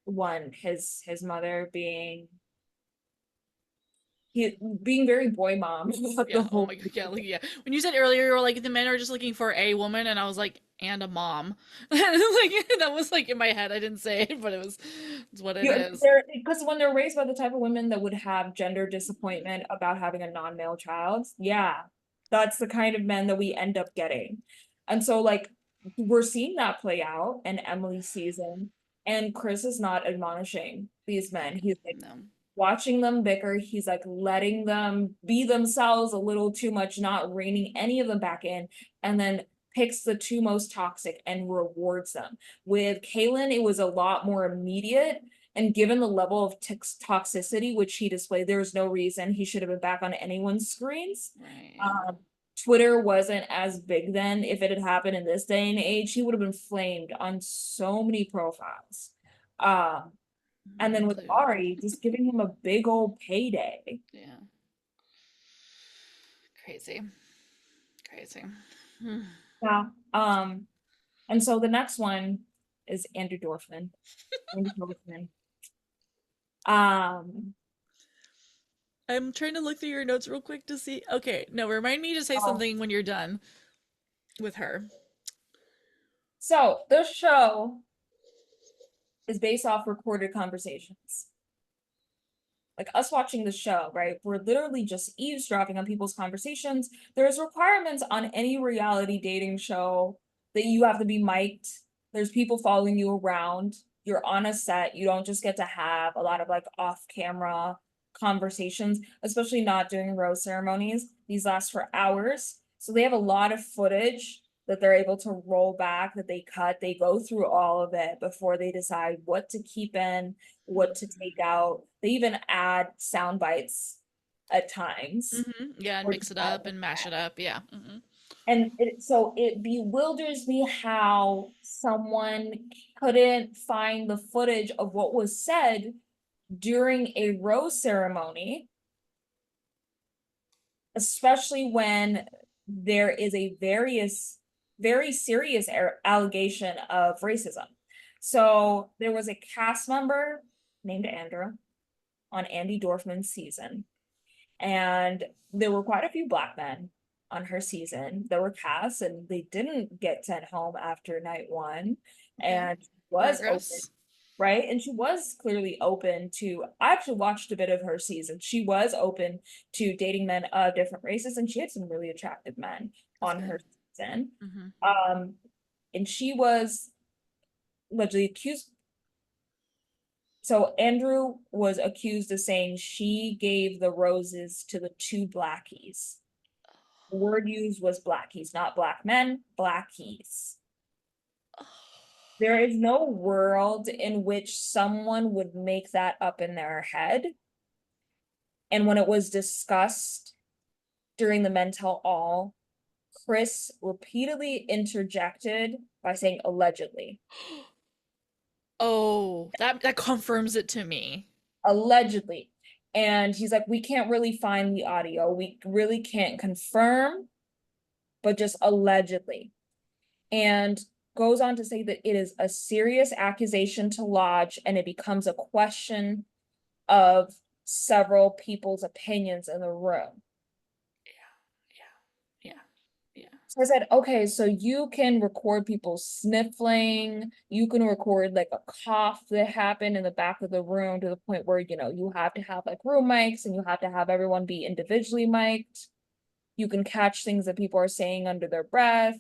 one, his mother being very boy mom about the Yeah. Oh whole my God. Yeah. Like, yeah. When you said earlier, you were like, the men are just looking for a woman, and I was like, and a mom. Like, that was like in my head. I didn't say it, but it's what it yeah, is. they're because when they're raised by the type of women that would have gender disappointment about having a non-male child, yeah, that's the kind of men that we end up getting. And so like we're seeing that play out in Emily's season, and Chris is not admonishing these men. He's like No. watching them bicker, he's like letting them be themselves a little too much, not reining any of them back in, and then picks the two most toxic and rewards them. With Kaylin, it was a lot more immediate. And given the level of toxicity which he displayed, there's no reason he should have been back on anyone's screens. Right. Yeah. Um, Twitter wasn't as big then. If it had happened in this day and age, he would have been flamed on so many profiles. Um, and then with Including mine. Ari, just giving him a big old payday. Yeah. Crazy. Crazy. Hmm. Yeah. And so the next one is Andrew Dorfman. Andrew Dorfman. Um, I'm trying to look through your notes real quick to see. Okay, no, remind me to say oh, something when you're done with her. so this show is based off recorded conversations. Like us watching the show, right? We're literally just eavesdropping on people's conversations. There's requirements on any reality dating show that you have to be mic'd. There's people following you around. You're on a set. You don't just get to have a lot of like off-camera conversations, especially not during rose ceremonies. These last for hours. So they have a lot of footage that they're able to roll back, that they cut. They go through all of it before they decide what to keep in, what to take out. They even add sound bites at times. Yeah, and Or mix it up and mash it up. Yeah. and so it bewilders me how someone couldn't find the footage of what was said during a rose ceremony, especially when there is a very serious allegation of racism. So there was a cast member named Andrew on Andy Dorfman's season, and there were quite a few Black men on her season that were cast, and they didn't get sent home after night one, Okay. and was open, Progress. right? And she was clearly open to, I actually watched a bit of her season. She was open to dating men of different races, and she had some really attractive men That's on her good. season. Mm-hmm. Um, and she was allegedly accused. So Andrew was accused of saying she gave the roses to the two blackies. The word used was blackies, not black men, blackies. There is no world in which someone would make that up in their head. And when it was discussed during the men tell all, Chris repeatedly interjected by saying allegedly. Oh, that confirms it to me. Allegedly. And he's like, we can't really find the audio. We really can't confirm, but just allegedly. And goes on to say that it is a serious accusation to lodge, and it becomes a question of several people's opinions in the room. Yeah. Yeah. So I said, okay, so you can record people sniffling, you can record like a cough that happened in the back of the room to the point where, you have to have like room mics and you have to have everyone be individually mic'd. You can catch things that people are saying under their breath,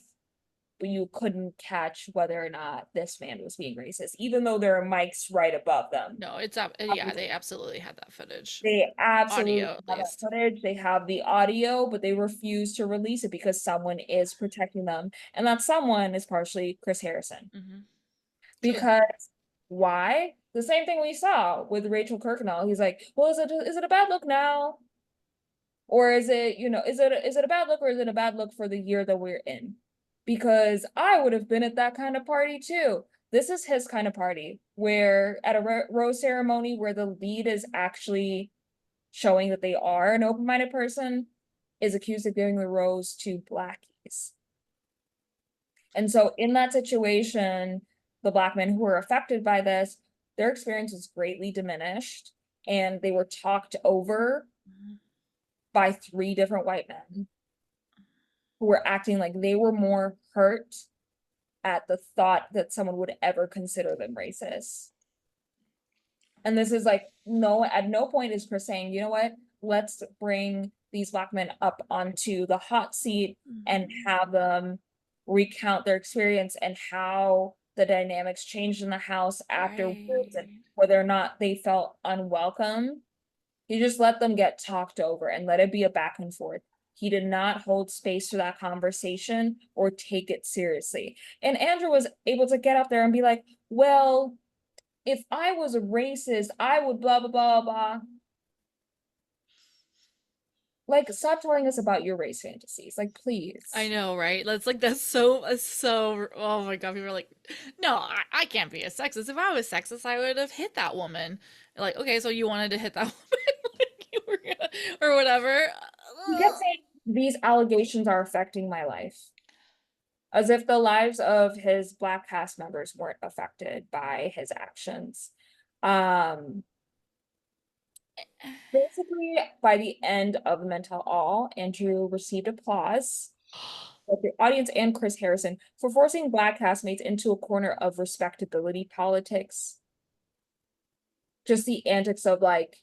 but you couldn't catch whether or not this man was being racist, even though there are mics right above them. No, it's up. Yeah, they absolutely had that footage. They absolutely Audio at have that least. footage. They have the audio, but they refuse to release it because someone is protecting them. And that someone is partially Chris Harrison. Mm-hmm. Good. Because why? The same thing we saw with Rachel Kirkconnell. He's like, well, is it a bad look now? Or is it, is it a bad look, or is it a bad look for the year that we're in? Because I would have been at that kind of party too. this is his kind of party where at a rose ceremony where the lead is actually showing that they are an open-minded person is accused of giving the rose to blackies. And so in that situation, the black men who were affected by this, their experience was greatly diminished and they were talked over by 3 different white men who were acting like they were more hurt at the thought that someone would ever consider them racist. And this is like, no, at no point is Chris saying, you know what, let's bring these black men up onto the hot seat and have them recount their experience and how the dynamics changed in the house afterwards and Right. whether or not they felt unwelcome. He just let them get talked over and let it be a back and forth. He did not hold space for that conversation or take it seriously. And Andrew was able to get up there and be like, well, if I was a racist, I would blah, blah, blah, blah. Like, stop telling us about your race fantasies. Like, I please. know, right? That's so, oh my God, people are like, no, I can't be a sexist. If I was sexist, I would have hit that woman. Like, okay, so you wanted to hit that woman, like you were gonna, or whatever. He kept saying, these allegations are affecting my life. As if the lives of his Black cast members weren't affected by his actions. Basically, by the end of the Men Tell All, Andrew received applause of the audience and Chris Harrison for forcing Black castmates into a corner of respectability politics. Just the antics of like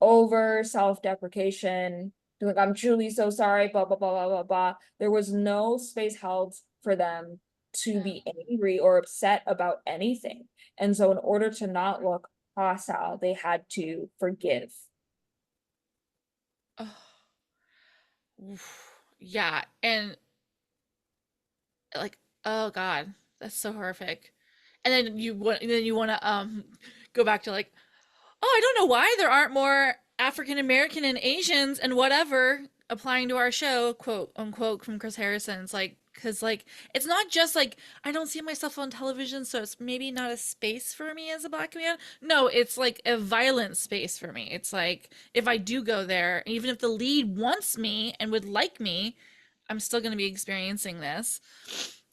over self-deprecation, like I'm truly so sorry, blah blah blah blah blah blah. There was no space held for them to Yeah. be angry or upset about anything. And so in order to not look hostile, they had to forgive. Oh, oof. Yeah, and like, oh God, that's so horrific. And then you want to go back to like, oh, I don't know why there aren't more African American and Asians and whatever applying to our show, quote unquote, from Chris Harrison. It's like, because like, it's not just like, I don't see myself on television, so it's maybe not a space for me as a black man. No, it's like a violent space for me. It's like, if I do go there, even if the lead wants me and would like me, I'm still going to be experiencing this.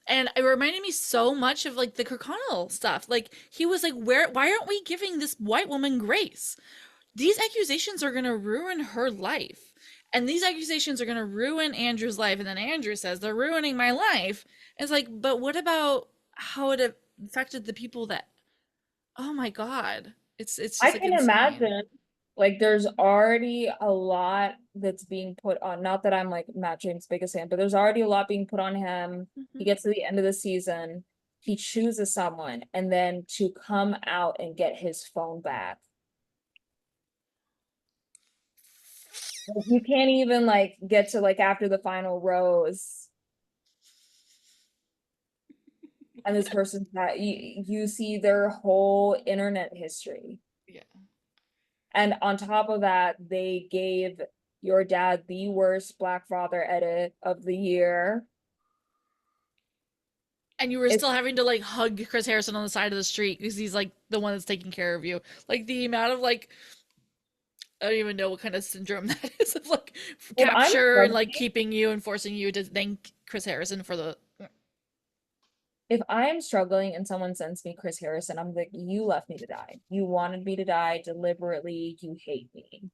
And it reminded me so much of like the Kirkconnell stuff. Like he was like, why aren't we giving this white woman grace? These accusations are going to ruin her life. And these accusations are going to ruin Andrew's life. And then Andrew says, they're ruining my life. And it's like, but what about how it affected the people that, oh my God. It's I just like can insane. imagine, like, there's already a lot that's being put on. Not that I'm like Matt James' biggest fan, but there's already a lot being put on him. He Mhm. gets to the end of the season, he chooses someone, and then to come out and get his phone back. Like, you can't even like get to like after the final rose, and this person's that you see their whole internet history. Yeah. And on top of that, they gave your dad the worst Black father edit of the year. And you were It's still having to like hug Chris Harrison on the side of the street because he's like the one that's taking care of you. Like the amount of like I don't even know what kind of syndrome that is of like if I'm capture and like struggling, keeping you and forcing you to thank Chris Harrison for the if I am struggling and someone sends me Chris Harrison, I'm like, you left me to die. You wanted me to die deliberately. You hate me.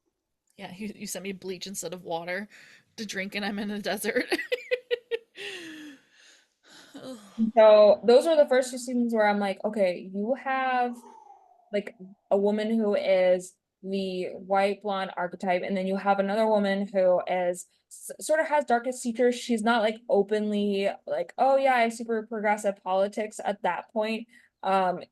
yeah, you sent me bleach instead of water to drink and I'm in a desert. Oh, So those are the first 2 seasons where I'm like, okay, you have like a woman who is the white blonde archetype, and then you have another woman who is sort of has darkest features. She's not like openly like, oh yeah, I have super progressive politics at that point,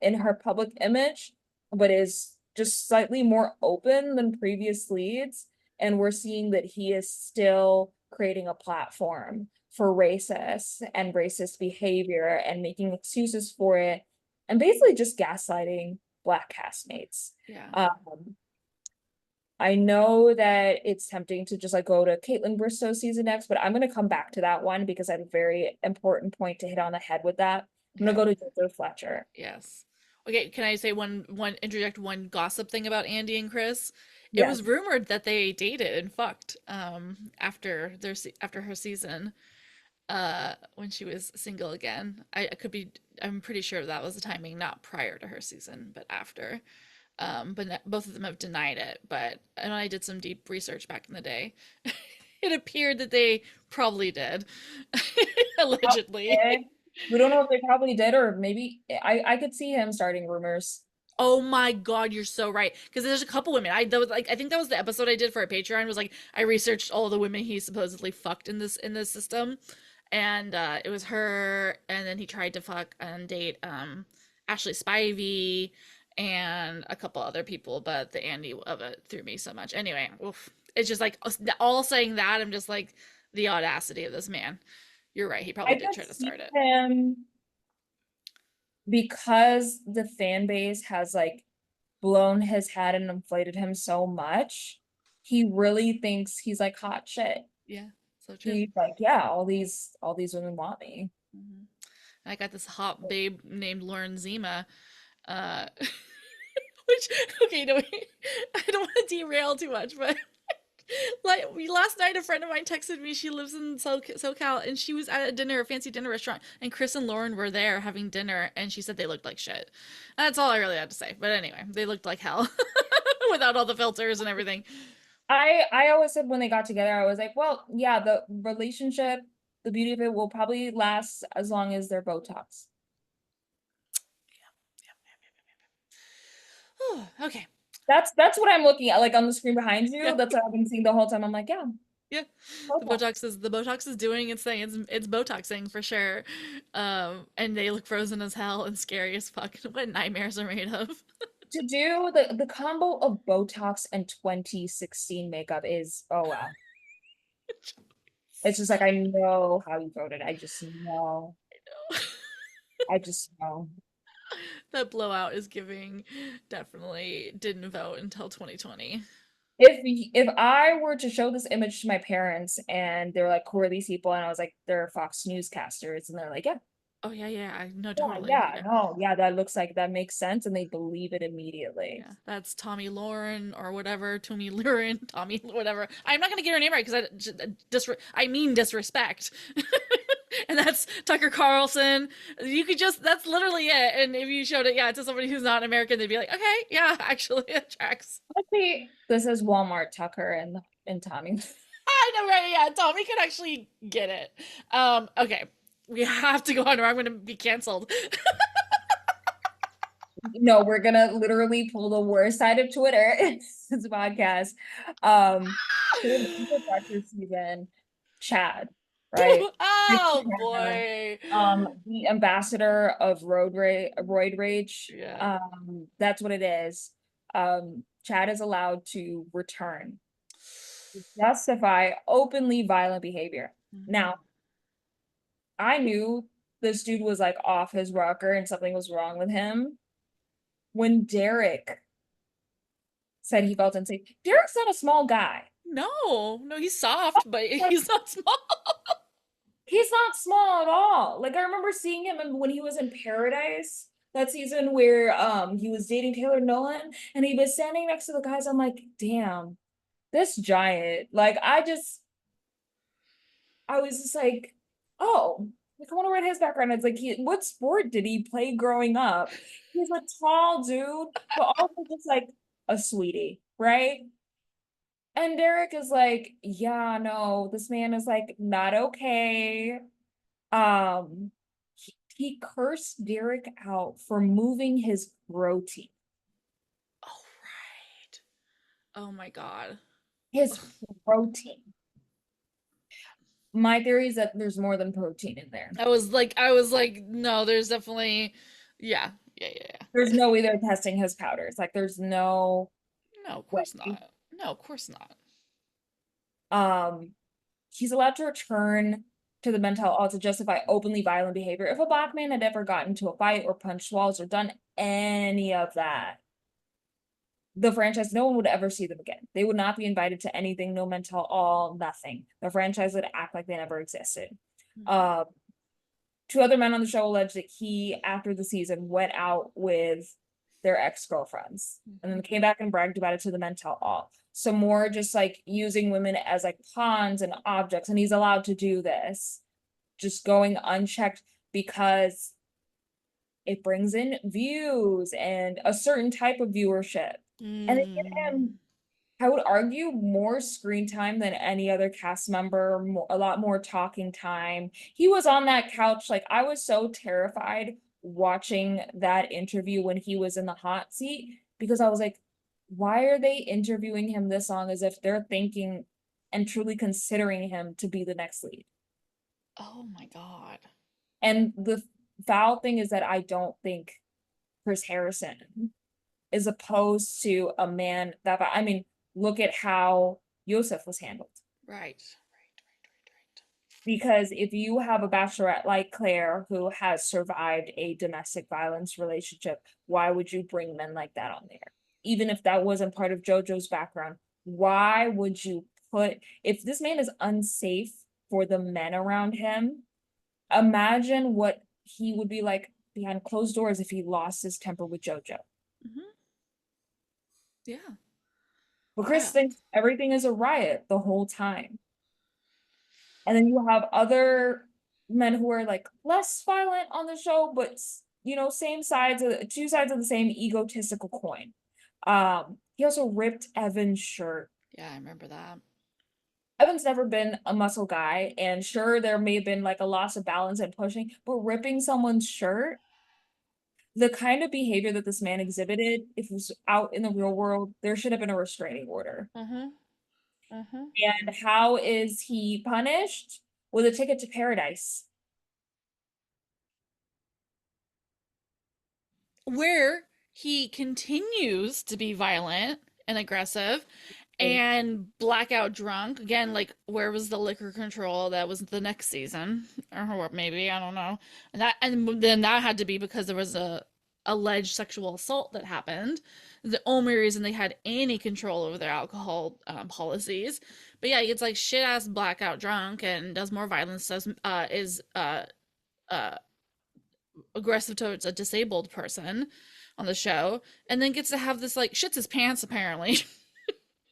in her public image, but is just slightly more open than previous leads. And we're seeing that he is still creating a platform for racists and racist behavior and making excuses for it and basically just gaslighting Black castmates. yeah. Um, I know that it's tempting to just like go to Caitlin Bristow's season next, but I'm gonna come back to that one because I have a very important point to hit on the head with that. I'm gonna Okay. go to Joseph Fletcher. Yes. Okay, can I say interject one gossip thing about Andy and Chris? It was Yes. rumored that they dated and fucked after after her season when she was single again. I could be I'm pretty sure that was the timing, not prior to her season, but after. Both of them have denied it, but and I did some deep research back in the day. It appeared that they probably did. Allegedly. Okay. We don't know if they probably did, or maybe I could see him starting rumors. Oh my God, you're so right. Because there's a couple women. I think that was the episode I did for a Patreon. Was like I researched all the women he supposedly fucked in this system, and it was her. And then he tried to fuck and date Ashley Spivey and a couple other people, but the Andy of it threw me so much. Anyway, oof. It's just like all saying that I'm just like the audacity of this man. You're right. He probably I did could try to see start it. him because the fan base has like blown his head and inflated him so much. He really thinks he's like hot shit. Yeah, so true. He's like, yeah, all these women want me. Hmm. I got this hot babe named Lauren Zima. Uh, which okay, no, I don't want to derail too much, but like last night, a friend of mine texted me. She lives in SoCal, and she was at a dinner, a fancy dinner restaurant, and Chris and Lauren were there having dinner, and she said they looked like shit. That's all I really had to say. But anyway, they looked like hell without all the filters and everything. I always said when they got together, I was like, well, yeah, the relationship, the beauty of it will probably last as long as they're Botox. Oh, okay. That's what I'm looking at, like on the screen behind Yeah. you. That's what I've been seeing the whole time. I'm like, yeah, Yeah, Botox. the Botox is doing its thing. It's Botoxing for sure. And they look frozen as hell and scary as fuck. What nightmares are made of. To do the combo of Botox and 2016 makeup is, oh wow. It's just like I know how you voted. I just know. I just know. That blowout is giving definitely didn't vote until 2020. If I were to show this image to my parents and they're like, who are these people? And I was like, they're Fox newscasters, and they're like, yeah, Oh yeah, yeah, I know yeah, totally. yeah, Yeah. no, yeah, that looks like that makes sense, and they believe it immediately. Yeah, that's Tommy Lauren or whatever, Tommy Lauren, Tommy whatever. I'm not gonna get her name right because I mean disrespect. And that's Tucker Carlson. You could just that's literally it. And if you showed it, yeah, to somebody who's not American, they'd be like, okay, yeah, actually, it tracks. Let's see. This is Walmart Tucker and Tommy. I know, right? Yeah, Tommy could actually get it. Okay, we have to go on, or I'm gonna be canceled. No, we're gonna literally pull the worst side of Twitter in this podcast. So the Bachelor season, Chad, right? Oh boy. The ambassador of roid rage. Yeah. That's what it is. Chad is allowed to return to justify openly violent behavior. Mhm. Now, I knew this dude was like off his rocker and something was wrong with him when Derek said he felt unsafe. Derek's not a small guy. No, no, he's soft, but he's not small. He's not small at all. Like I remember seeing him when he was in Paradise that season where he was dating Taylor Nolan and he was standing next to the guys. I'm like, damn, this giant. Like I was just like, oh, like I wonder what his background is. Like what sport did he play growing up? He's a tall dude, but also just like a sweetie, right? And Derek is like, yeah, no, this man is like not okay. He cursed Derek out for moving his protein. Oh, right. Oh my God. His protein. My theory is that there's more than protein in there. I was like, no, there's definitely, yeah, yeah, yeah, yeah. There's no way they're testing his powders. Like there's no No, of way. course not. No, of course not. Um, he's allowed to return to the mental hall to justify openly violent behavior. If a black man had ever gotten into a fight or punched walls or done any of that, the franchise, no one would ever see them again. They would not be invited to anything, no mental all, nothing. The franchise would act like they never existed. Mhm. Um, two other men on the show allege that he, after the season, went out with their ex-girlfriends and then came back and bragged about it to the men tell all. So more just like using women as like pawns and objects, and he's allowed to do this, just going unchecked because it brings in views and a certain type of viewership. And they give Mm. him, I would argue, more screen time than any other cast member, a lot more talking time. He was on that couch, like I was so terrified watching that interview when he was in the hot seat because I was like, why are they interviewing him this long as if they're thinking and truly considering him to be the next lead? Oh my God. And the foul thing is that I don't think Chris Harrison is opposed to a man that, I mean, look at how Yosef was handled. Right. Because if you have a bachelorette like Claire who has survived a domestic violence relationship, why would you bring men like that on there? Even if that wasn't part of JoJo's background, why would you put, if this man is unsafe for the men around him, imagine what he would be like behind closed doors if he lost his temper with JoJo. Hmm. Yeah. But Chris Yeah. thinks everything is a riot the whole time. And then you have other men who are like less violent on the show, but same sides of two sides of the same egotistical coin. He also ripped Evan's shirt. Yeah, I remember that. Evan's never been a muscle guy, and sure, there may have been like a loss of balance and pushing, but ripping someone's shirt, the kind of behavior that this man exhibited, if it was out in the real world, there should have been a restraining order. Mm-hmm. Mm-hmm. And how is he punished? With a ticket to paradise. Where he continues to be violent and aggressive and blackout drunk again. Like, where was the liquor control? That was the next season, or maybe, I don't know. And then that had to be because there was a alleged sexual assault that happened, the only reason they had any control over their alcohol policies. But yeah, it's like shit ass blackout drunk and does more violence, does is uh aggressive towards a disabled person on the show, and then gets to have this, like, shits his pants apparently.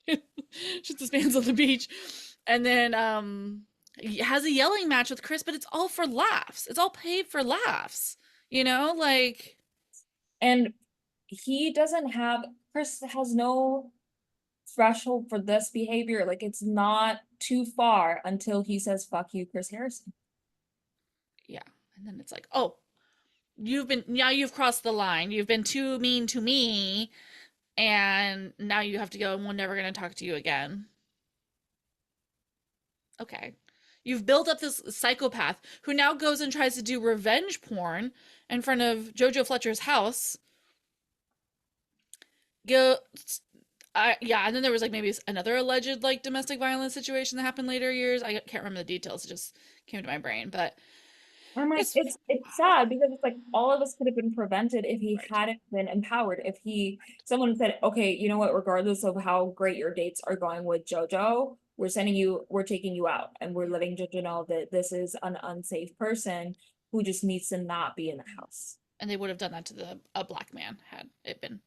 Shits his pants on the beach, and then has a yelling match with Chris, but it's all for laughs. It's all paid for laughs. Like, And he doesn't have, Chris has no threshold for this behavior. Like it's not too far until he says, fuck you, Chris Harrison. yeah. And then it's like, oh, you've crossed the line. You've been too mean to me, and now you have to go, and we're never going to talk to you again. Okay. You've built up this psychopath who now goes and tries to do revenge porn in front of Jojo Fletcher's house. Go, yeah, and then there was like maybe another alleged like domestic violence situation that happened later years. I can't remember the details. It just came to my brain, but I'm like, it's it's sad because it's like all of us could have been prevented if he right. hadn't been empowered. If someone said, okay, you know what, regardless of how great your dates are going with JoJo, we're taking you out and we're letting JoJo know that this is an unsafe person who just needs to not be in the house. And they would have done that to a black man had it been,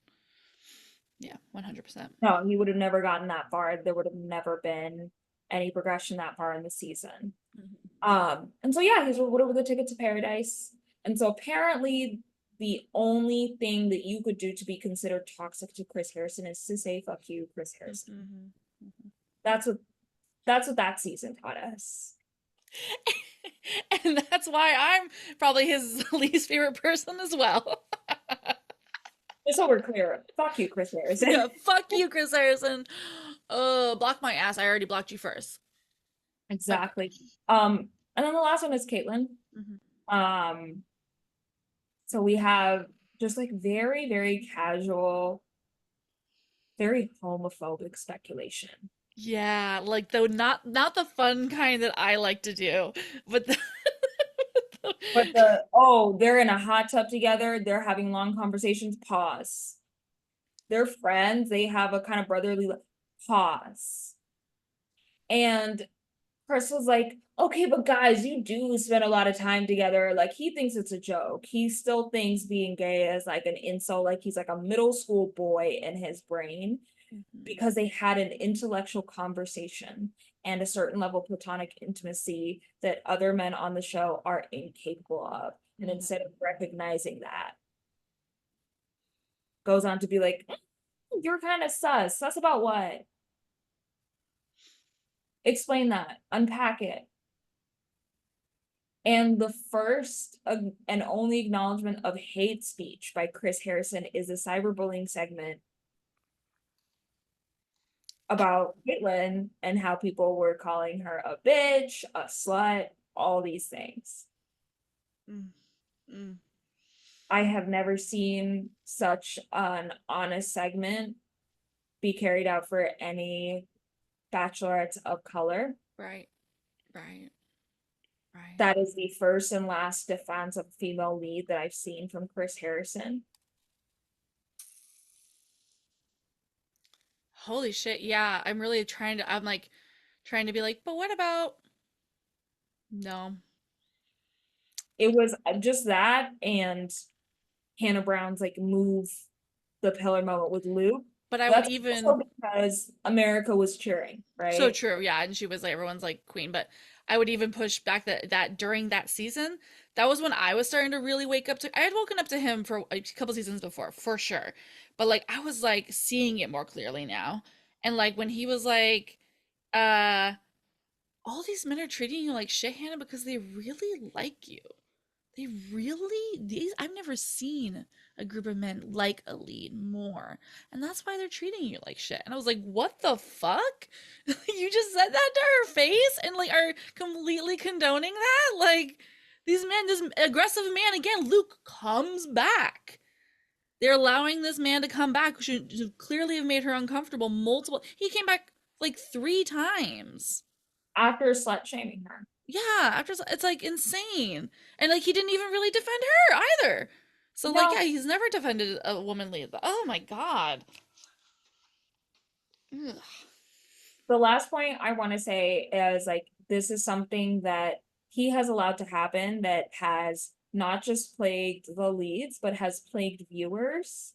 yeah, 100%. No, he would have never gotten that far. There would have never been any progression that far in the season. Mm-hmm. And so yeah, he's rewarded with a ticket to paradise. And so apparently the only thing that you could do to be considered toxic to Chris Harrison is to say fuck you, Chris Harrison. Mm-hmm. Mm-hmm. That's what that season taught us. And that's why I'm probably his least favorite person as well. Just so we're clear, fuck you, Chris Harrison. Yeah, fuck you, Chris Harrison. Block my ass. I already blocked you first. Okay. Exactly. And then the last one is Caitlyn. Mm-hmm. Um, so we have just like very, very casual, very homophobic speculation. Yeah, like though not the fun kind that I like to do, but But they're in a hot tub together, they're having long conversations, pause. They're friends, they have a kind of brotherly pause. And Chris was like, okay, but guys, you do spend a lot of time together. Like, he thinks it's a joke. He still thinks being gay is like an insult, like he's like a middle school boy in his brain, Mhm. because they had an intellectual conversation and a certain level of platonic intimacy that other men on the show are incapable of. And Mhm. instead of recognizing that, goes on to be like, you're kind of sus. Sus about what? Explain that. Unpack it. And the first and only acknowledgement of hate speech by Chris Harrison is a cyberbullying segment about Caitlyn and how people were calling her a bitch, a slut, all these things. Mm. Mm. I have never seen such an honest segment be carried out for any bachelorettes of color. Right. Right. Right. That is the first and last defense of female lead that I've seen from Chris Harrison. Holy shit. Yeah, I'm really I'm like trying to be like, but what about no. It was just that and Hannah Brown's like move the pillar moment with Luke. But I would That's even also because America was cheering, so right? true, yeah, and she was like everyone's like queen, but I would even push back that during that season, that was when I was starting to really wake up to I had woken up to him for a couple seasons before, for sure. But like I was like seeing it more clearly now. And like when he was like uh all these men are treating you like shit, Hannah, because they really like you. They really these I've never seen a group of men like a lead more. And that's why they're treating you like shit. And I was like, "What the fuck? You just said that to her face and like are completely condoning that?" Like these men, this aggressive man again, Luke comes back. They're allowing this man to come back who should clearly have made her uncomfortable multiple. He came back like 3 times. After slut shaming her. Yeah, after it's like insane. And like he didn't even really defend her either. So like No, yeah, he's never defended a woman lead. Oh my god. Ugh. the last point I want to say is like this is something that he has allowed to happen that has not just plagued the leads, but has plagued viewers.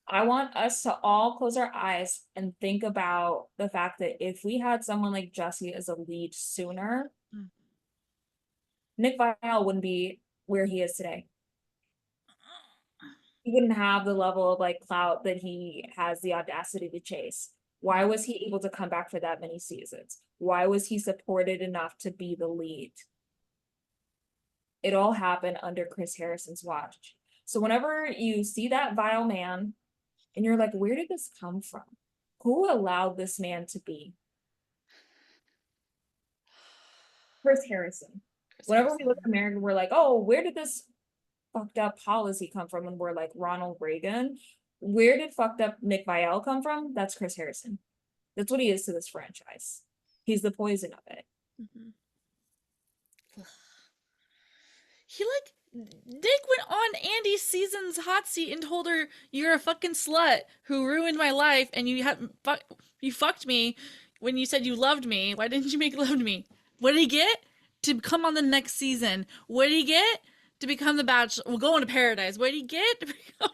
I want us to all close our eyes and think about the fact that if we had someone like Jesse as a lead sooner, Mm. Nick Viall wouldn't be where he is today. He wouldn't have the level of like clout that he has the audacity to chase. Why was he able to come back for that many seasons? Why was he supported enough to be the lead? It all happened under Chris Harrison's watch. So whenever you see that vile man and you're like, where did this come from? Who allowed this man to be? Chris Harrison. Chris Whenever we look at Harrison. America, we're like, oh, where did this fucked up policy come from? And we're like Ronald Reagan. Where did fucked up Nick Viall come from? That's Chris Harrison. That's what he is to this franchise. He's the poison of it. Mhm. He like Nick went on Andy Season's hot seat and told her, "You're a fucking slut who ruined my life, and you fucked me when you said you loved me. Why didn't you make love to me? What did he get to come on the next season? What did he get to become the Bachelor? We'll go into paradise. What did he get to become?"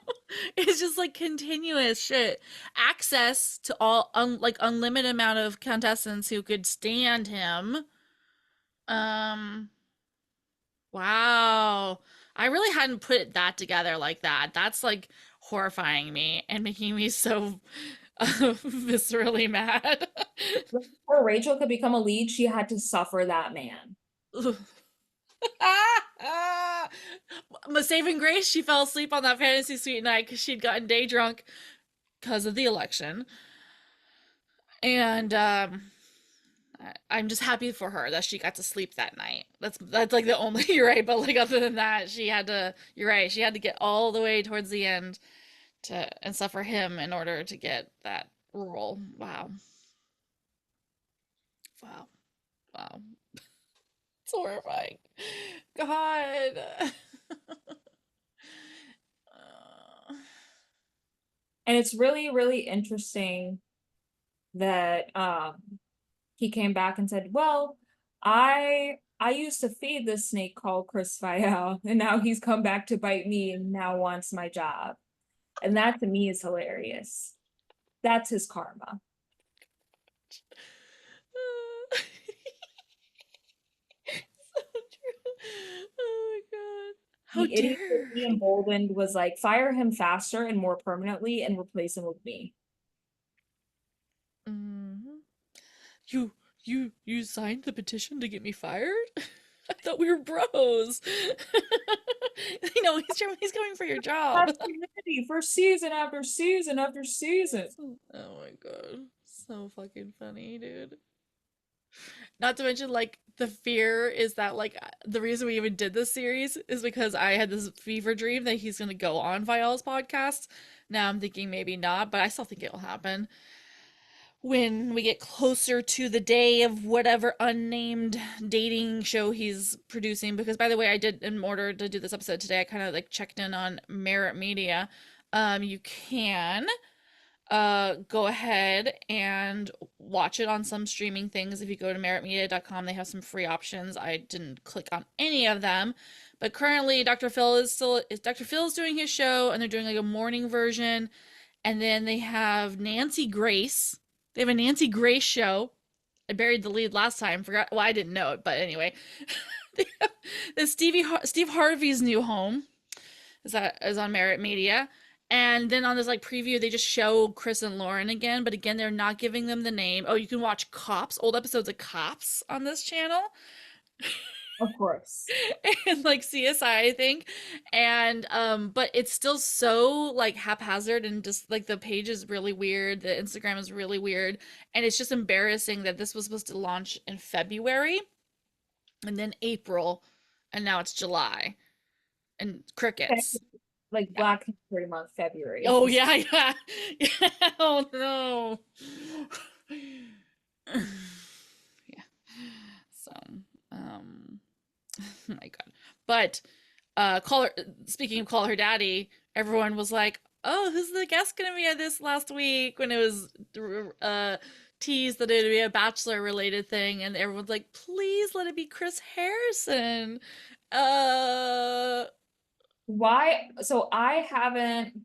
It's just like continuous shit. Access to all like unlimited amount of contestants who could stand him. Um, Wow. I really hadn't put that together like that. That's like horrifying me and making me so viscerally mad. Before Rachel could become a lead, she had to suffer that man. My saving grace, she fell asleep on that fantasy suite night because she'd gotten day drunk because of the election. And I'm just happy for her that she got to sleep that night. That's like the only you're right, but like other than that, she had to you're right, she had to get all the way towards the end to and suffer him in order to get that role. Wow. Wow. Wow. It's horrifying. God. And it's really, really interesting that he came back and said, "Well, I used to feed this snake called Chris Vial, and now he's come back to bite me and now wants my job." And that to me is hilarious. That's his karma. So true. Oh my god. How The idiot that he dare. emboldened was like, fire him faster and more permanently and replace him with me. Mhm. You signed the petition to get me fired? I thought we were bros. He's coming for your job. That's humanity for season after season after season. Oh my god. So fucking funny, dude. Not to mention, like, the fear is that, like, the reason we even did this series is because I had this fever dream that he's gonna go on Viola's podcast. Now I'm thinking maybe not, but I still think it will happen when we get closer to the day of whatever unnamed dating show he's producing. Because, by the way, I did, in order to do this episode today, I kind of like checked in on Merit Media. You can go ahead and watch it on some streaming things. If you go to meritmedia.com, they have some free options. I didn't click on any of them, but currently Dr. Phil is doing his show, and they're doing like a morning version, and then they have Nancy Grace. They have a Nancy Grace show. I buried the lead last time. Forgot. Well, I didn't know it, but anyway, the Steve Harvey's new home is on Merit Media. And then on this like preview, they just show Chris and Lauren again, but again, they're not giving them the name. Oh, you can watch Cops, old episodes of Cops on this channel, Of course. and like CSI, I think. And but it's still so like haphazard, and just like the page is really weird, the Instagram is really weird, and it's just embarrassing that this was supposed to launch in February and then April, and now it's July and Okay. crickets. Like Yeah. Black History Month, February is Oh this. yeah, yeah. Yeah. Oh no. Yeah. So, um, oh my God. But call her speaking of Call Her Daddy, everyone was like, "Oh, who's the guest gonna be at this last week?" When it was uh teased that it'd be a Bachelor related thing, and everyone's like, "Please let it be Chris Harrison." Uh Why? So I haven't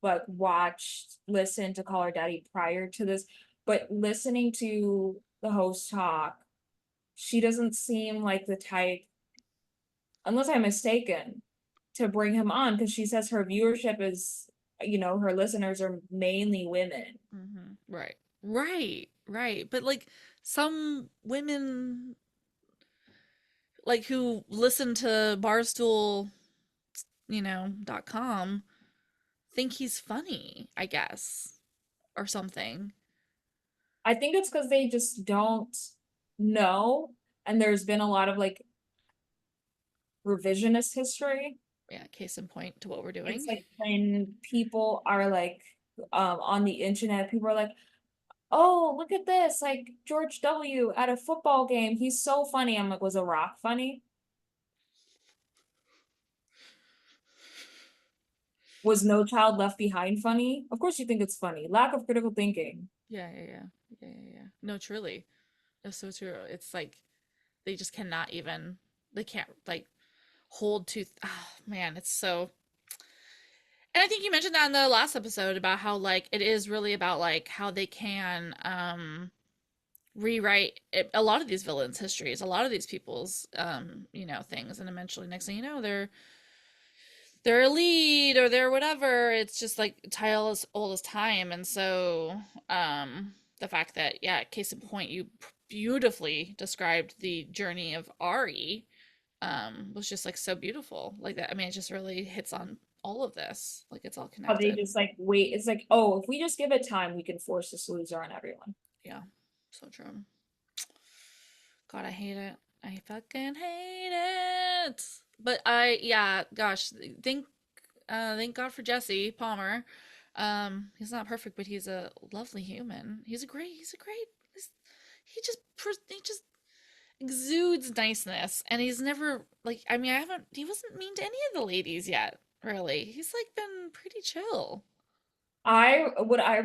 like watched, listened to Call Her Daddy prior to this, but listening to the host talk, she doesn't seem like the type, unless I'm mistaken, to bring him on because she says her viewership is, her listeners are mainly women. right. Right. But like some women like who listen to Barstool, .com think he's funny, I guess, or something. I think it's because they just don't know, and there's been a lot of like revisionist history. Yeah, case in point to what we're It's doing. like when people are like on the internet, people are like, "Oh, look at this, like George W. at a football game. He's so funny." I'm like, was a rock funny? Was No Child Left Behind funny? Of course you think it's funny. Lack of critical thinking. Yeah. No, truly. That's so true. It's like they just cannot even they can't like hold to oh man, it's so. And I think you mentioned that in the last episode about how like it is really about like how they can rewrite a lot of these villains' histories, a lot of these people's things, and eventually next thing you know they're a lead or they're whatever. It's just like tile as old as time. And so the fact that, yeah, case in point, you beautifully described the journey of Ari was just like so beautiful. Like that, I mean, it just really hits on all of this. Like it's all How they connected. just like wait. It's like, oh, if we just give it time, we can force this loser on everyone. Yeah, so true. God, I hate it. I fucking hate it. But yeah, gosh, thank God for Jesse Palmer. He's not perfect, but he's a lovely human. He just exudes niceness, and he's never like, I mean, he wasn't mean to any of the ladies yet, really. He's like been pretty chill. I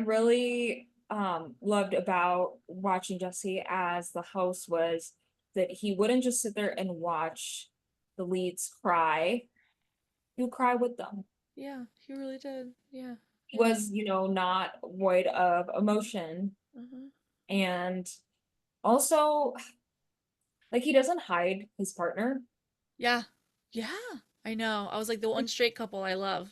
really loved about watching Jesse as the host was that he wouldn't just sit there and watch the leads cry, he would cry with them. Yeah, he really did. Yeah. He was, not void of emotion. Hmm. And also, like, he doesn't hide his partner. Yeah. Yeah. I know. I was like the one straight couple I love.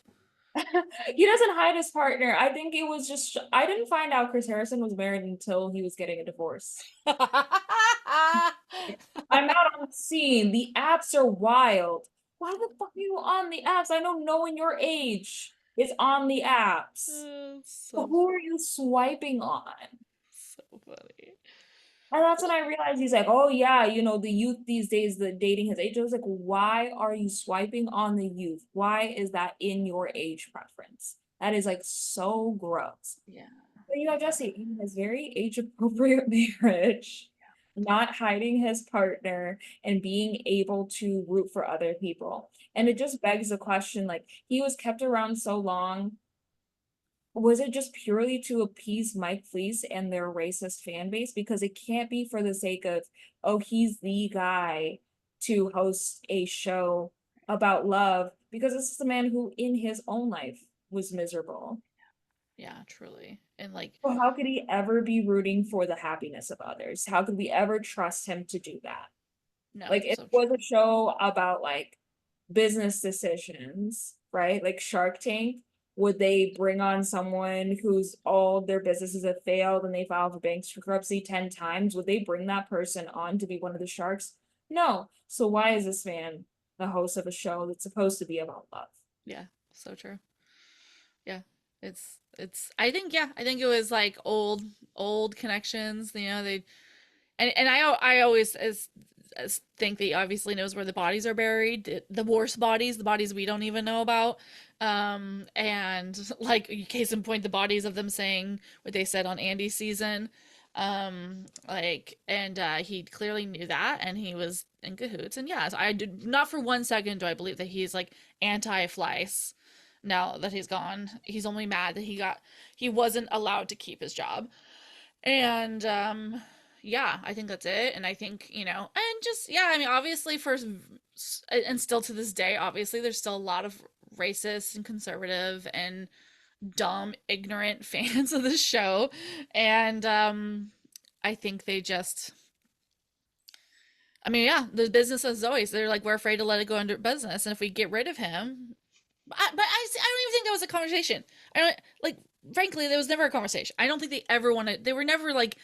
He doesn't hide his partner. I think it was just, I didn't find out Chris Harrison was married until he was getting a divorce. I'm not on the scene. The apps are wild. Why the fuck are you on the apps? I know no one your age is on the apps. But So who are you swiping on? so funny. And that's when I realized he's like, oh yeah, the youth these days, the dating his age. I was like, why are you swiping on the youth? Why is that in your age preference? That is like so gross. Yeah. But you have Jesse in his very age appropriate marriage, not hiding his partner and being able to root for other people. And it just begs the question, like, he was kept around so long, was it just purely to appease Mike Fleece and their racist fan base? Because it can't be for the sake of, oh, he's the guy to host a show about love, because this is the man who, in his own life, was miserable. Yeah, truly. And like, So how could he ever be rooting for the happiness of others? How could we ever trust him to do that? no, Like, if so it true. was a show about like business decisions, right? Like Shark Tank, would they bring on someone whose all their businesses have failed and they filed for bankruptcy 10 times? Would they bring that person on to be one of the sharks? No. So why is this man the host of a show that's supposed to be about love? Yeah, so true. Yeah. It's I think yeah, I think it was like old connections, they and I always as think that he obviously knows where the bodies are buried, the worst bodies, the bodies we don't even know about. And like case in point, the bodies of them saying what they said on Andy's season. Like, and he clearly knew that, and he was in cahoots. And yes, I did not for one second do I believe that he's like anti-Fleiss. Now that he's gone, he's only mad that he wasn't allowed to keep his job. And yeah, I think that's it. And I think, and just yeah, I mean obviously for and still to this day, obviously there's still a lot of racist and conservative and dumb, ignorant fans of the show. And I think they just I mean, yeah, the business as always. They're like, we're afraid to let it go under business, and if we get rid of him, I don't even think that was a conversation. I don't like. Frankly, there was never a conversation. I don't think they ever wanted. They were never like,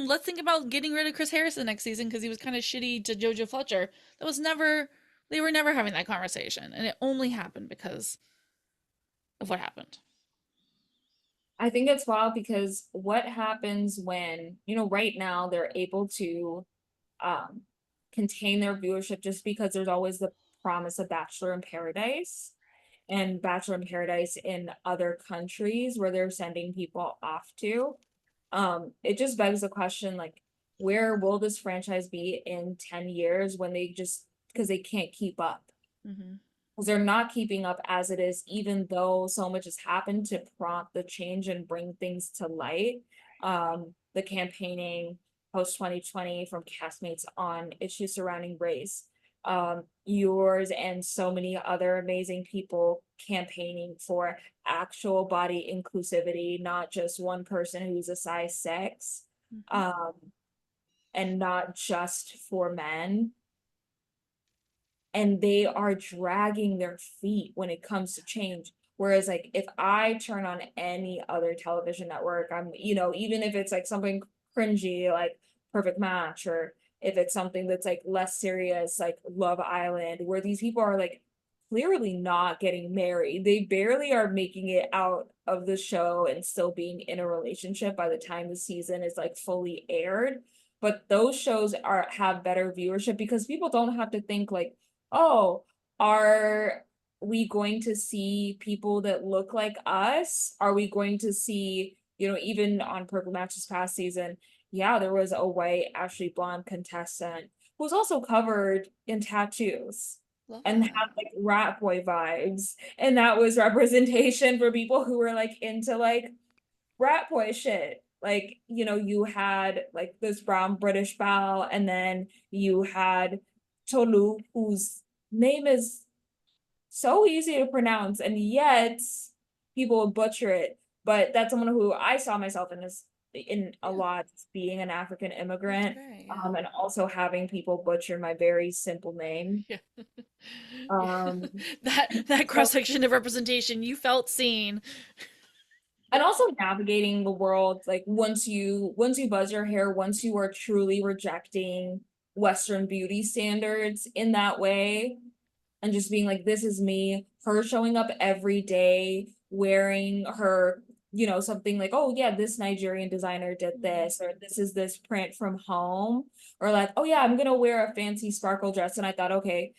let's think about getting rid of Chris Harrison next season because he was kind of shitty to JoJo Fletcher. That was never. They were never having that conversation, and it only happened because of what happened. I think it's wild because what happens when, right now they're able to um contain their viewership just because there's always the promise of Bachelor in Paradise and Bachelor in Paradise in other countries where they're sending people off to. It just begs the question, like, where will this franchise be in 10 years when they just because they can't keep up? Mm-hmm. Because they're not keeping up as it is, even though so much has happened to prompt the change and bring things to light. The campaigning post 2020 from castmates on issues surrounding race. Yours and so many other amazing people campaigning for actual body inclusivity, not just one person who's a size six, Mm-hmm. um, and not just for men, and they are dragging their feet when it comes to change. Whereas, like, if I turn on any other television network, even if it's like something cringy, like Perfect Match, or if it's something that's like less serious, like Love Island, where these people are like clearly not getting married. They barely are making it out of the show and still being in a relationship by the time the season is like fully aired. But those shows have better viewership because people don't have to think like, oh, are we going to see people that look like us? Are we going to see, even on Purple Match's past season, yeah, there was a white, Ashley Blonde contestant who was also covered in tattoos Love and had that. like rat boy vibes. And that was representation for people who were like into like rat boy shit. Like, you had like this brown British belle, and then you had Tolu, whose name is so easy to pronounce, and yet people would butcher it. But that's someone who I saw myself in a Yeah, lot, being an African that's immigrant, great. Yeah. and also having people butcher my very simple name. Yeah. Yeah. Um, That cross section of representation, you felt seen. and also navigating the world, like once you buzz your hair, once you are truly rejecting Western beauty standards in that way, and just being like, this is me, her showing up every day wearing her, something like, oh yeah, this Nigerian designer did Mhm. this, or this is this print from home, or like, oh yeah, I'm gonna wear a fancy sparkle dress, and I thought, okay,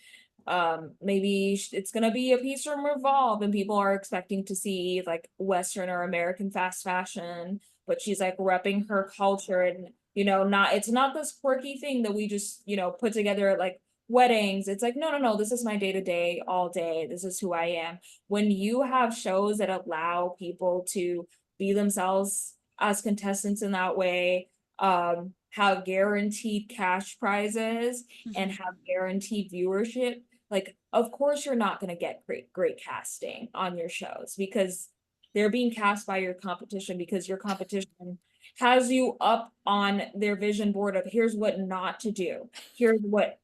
maybe it's gonna be a piece from Revolve, and people are expecting to see like Western or American fast fashion, but she's like repping her culture, and not it's not this quirky thing that we just put together at like weddings. It's like, no, no, no, this is my day to day, all day, this is who I am. When you have shows that allow people to be themselves as contestants in that way, have guaranteed cash prizes and Mhm. have guaranteed viewership, like, of course you're not going to get great casting on your shows, because they're being cast by your competition, because your competition has you up on their vision board of, here's what not to do, here's what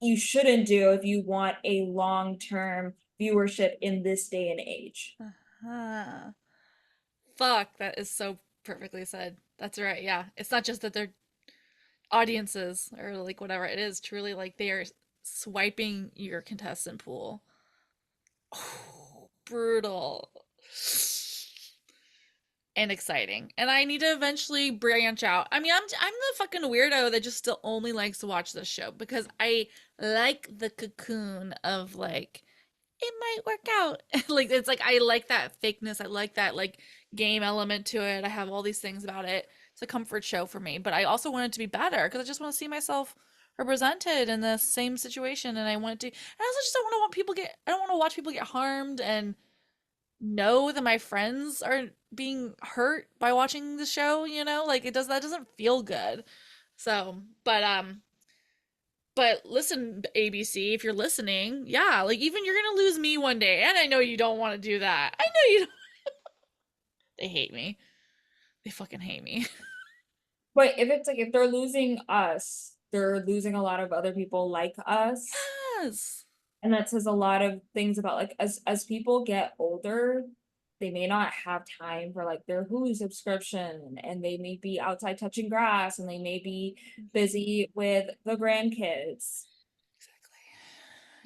you shouldn't do if you want a long-term viewership in this day and age. Uh-huh. Fuck, that is so perfectly said. That's right. Yeah. It's not just that they're audiences or like whatever. It is truly like they are swiping your contestant pool. Oh, brutal. And exciting. And I need to eventually branch out. I mean, I'm the fucking weirdo that just still only likes to watch this show because I like the cocoon of like it might work out. Like it's like I like that fakeness. I like that like game element to it. I have all these things about it. It's a comfort show for me, but I also want it to be better because I just want to see myself represented in the same situation and I want to and I also just don't want to want people get I don't want to watch people get harmed and know that my friends are being hurt by watching the show, you know? Like it does that doesn't feel good. So, but listen, ABC, if you're listening, yeah, like even you're gonna lose me one day, and I know you don't want to do that. I know you don't. They hate me. They fucking hate me. But if it's like, if they're losing us, they're losing a lot of other people like us. Yes. And that says a lot of things about, like, as people get older, they may not have time for like their Hulu subscription, and they may be outside touching grass, and they may be busy with the grandkids. Exactly.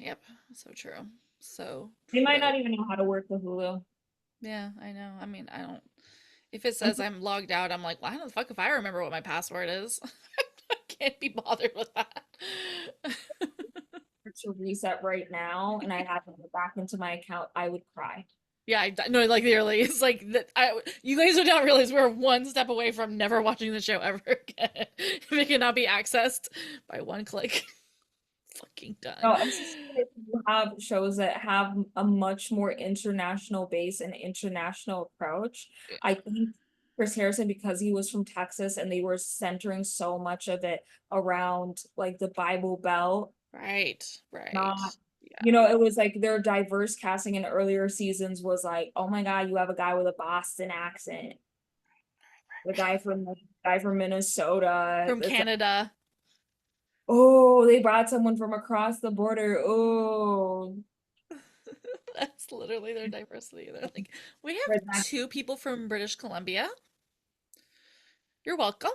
Yep. So true. So They might true. not even know how to work the Hulu. Yeah, I know. I mean, I don't. If it And says I'm logged out, I'm like, why the fuck if I remember what my password is? I can't be bothered with that. to reset right now, and I had to go back into my account, I would cry. Yeah, no, like literally, it's like that. You guys don't realize we're one step away from never watching the show ever again. If it cannot be accessed by one click, fucking No, done. especially if you have shows that have a much more international base and international approach. I think Chris Harrison, because he was from Texas and they were centering so much of it around like the Bible Belt, Right, right. not, Yeah, it was like their diverse casting in earlier seasons was like, oh my God, you have a guy with a Boston accent, the guy from Minnesota. from It's like, Canada. oh, they brought someone from across the border. Oh, That's literally their diversity. They're like, we have but that's two people from British Columbia. You're welcome.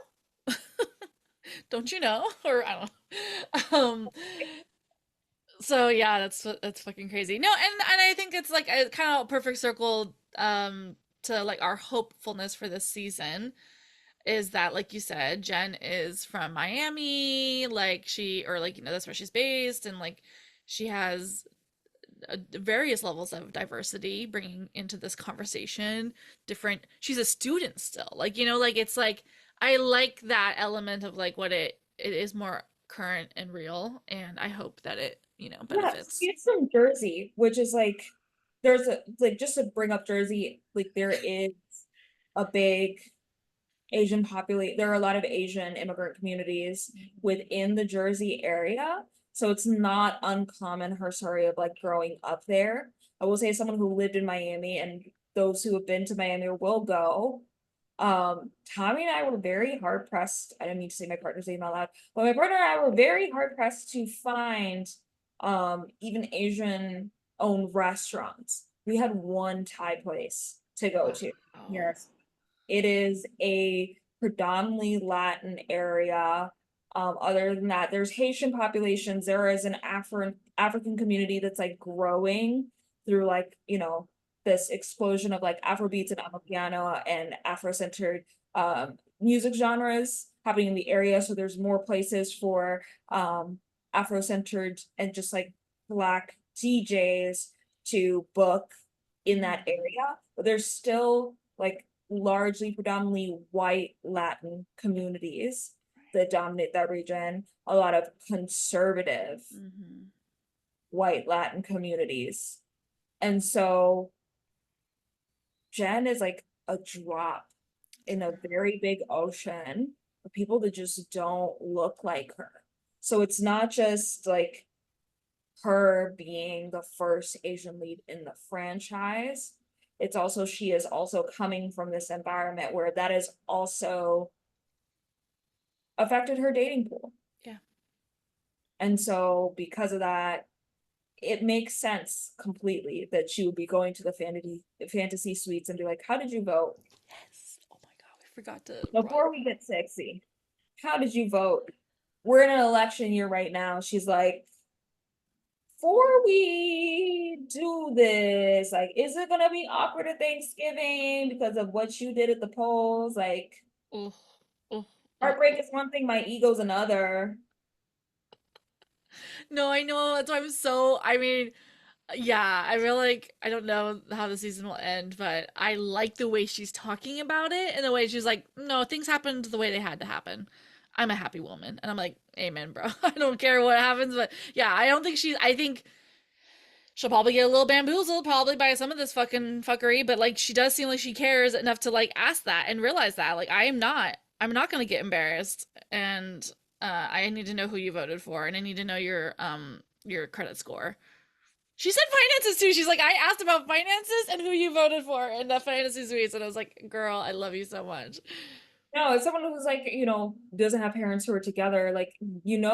Don't you know? Or I don't know. So yeah, that's fucking crazy. No, and I think it's like a kind of perfect circle to like our hopefulness for this season is that like you said, Jen is from Miami, like she or like that's where she's based and like she has various levels of diversity bringing into this conversation. Different she's a student still. Like like it's like I like that element of like what it is more current and real and I hope that it Yeah, benefits. he's from Jersey, which is like, there's a, like, just to bring up Jersey, like there is a big there are a lot of Asian immigrant communities within the Jersey area. So it's not uncommon her story of like growing up there. I will say someone who lived in Miami and those who have been to Miami or will go. Tommy and I were very hard pressed. I didn't mean to say my partner's name out loud, but my partner and I were very hard pressed to find even Asian owned restaurants. We had one Thai place to go to. Wow. Yes. It is a predominantly Latin area. Other than that, there's Haitian populations. There is an African community that's like growing through like, this explosion of like Afrobeats and Amapiano and Afro-centered music genres happening in the area. So there's more places for Afro-centered and just like Black DJs to book in that area. But there's still like largely predominantly white Latin communities that dominate that region, a lot of conservative Mm-hmm. white Latin communities. And so Jen is like a drop in a very big ocean of people that just don't look like her. So it's not just like her being the first Asian lead in the franchise. It's also she is also coming from this environment where that has also affected her dating pool. Yeah. And so because of that, it makes sense completely that she would be going to the fantasy suites and be like, how did you vote? Yes. Oh my God, we forgot to brought Before we get sexy, how did you vote? We're in an election year right now. She's like, before we do this, like, is it gonna be awkward at Thanksgiving because of what you did at the polls? Like, oh, oh, oh, heartbreak oh. is one thing, my ego's another. No, I know. That's why I'm so. I mean, yeah, I feel like I don't know how the season will end, but I like the way she's talking about it and the way she's like, no, things happened the way they had to happen. I'm a happy woman. And I'm like, amen, bro. I don't care what happens, but yeah, I think she'll probably get a little bamboozled probably by some of this fucking fuckery, but like she does seem like she cares enough to like ask that and realize that. Like I'm not gonna get embarrassed and I need to know who you voted for and I need to know your credit score. She said finances too. She's like, I asked about finances and who you voted for in the fantasy suites, and I was like, girl, I love you so much. No, as someone who's like, doesn't have parents who are together, like,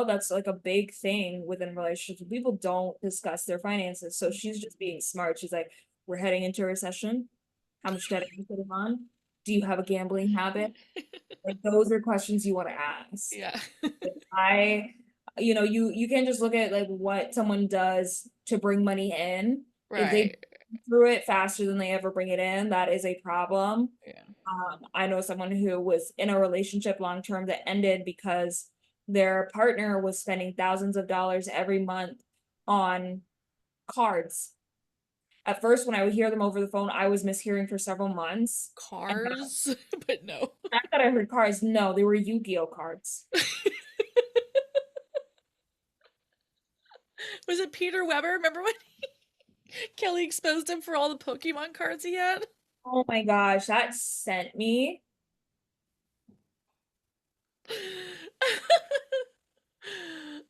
that's like a big thing within relationships. People don't discuss their finances. So she's just being smart. She's like, we're heading into a recession. How much debt are you putting on? Do you have a gambling habit? Like those are questions you want to ask. Yeah. I, you can't just look at like what someone does to bring money in. If they Right. through it faster than they ever bring it in, that is a problem. Yeah. I know someone who was in a relationship long term that ended because their partner was spending thousands of dollars every month on cards. At first, when I would hear them over the phone, I was mishearing for several months. And Cars, but no. I thought I heard cards. No, they were Yu-Gi-Oh cards. Was it Peter Weber? Remember when Kelly exposed him for all the Pokemon cards he had? Oh my gosh, that sent me.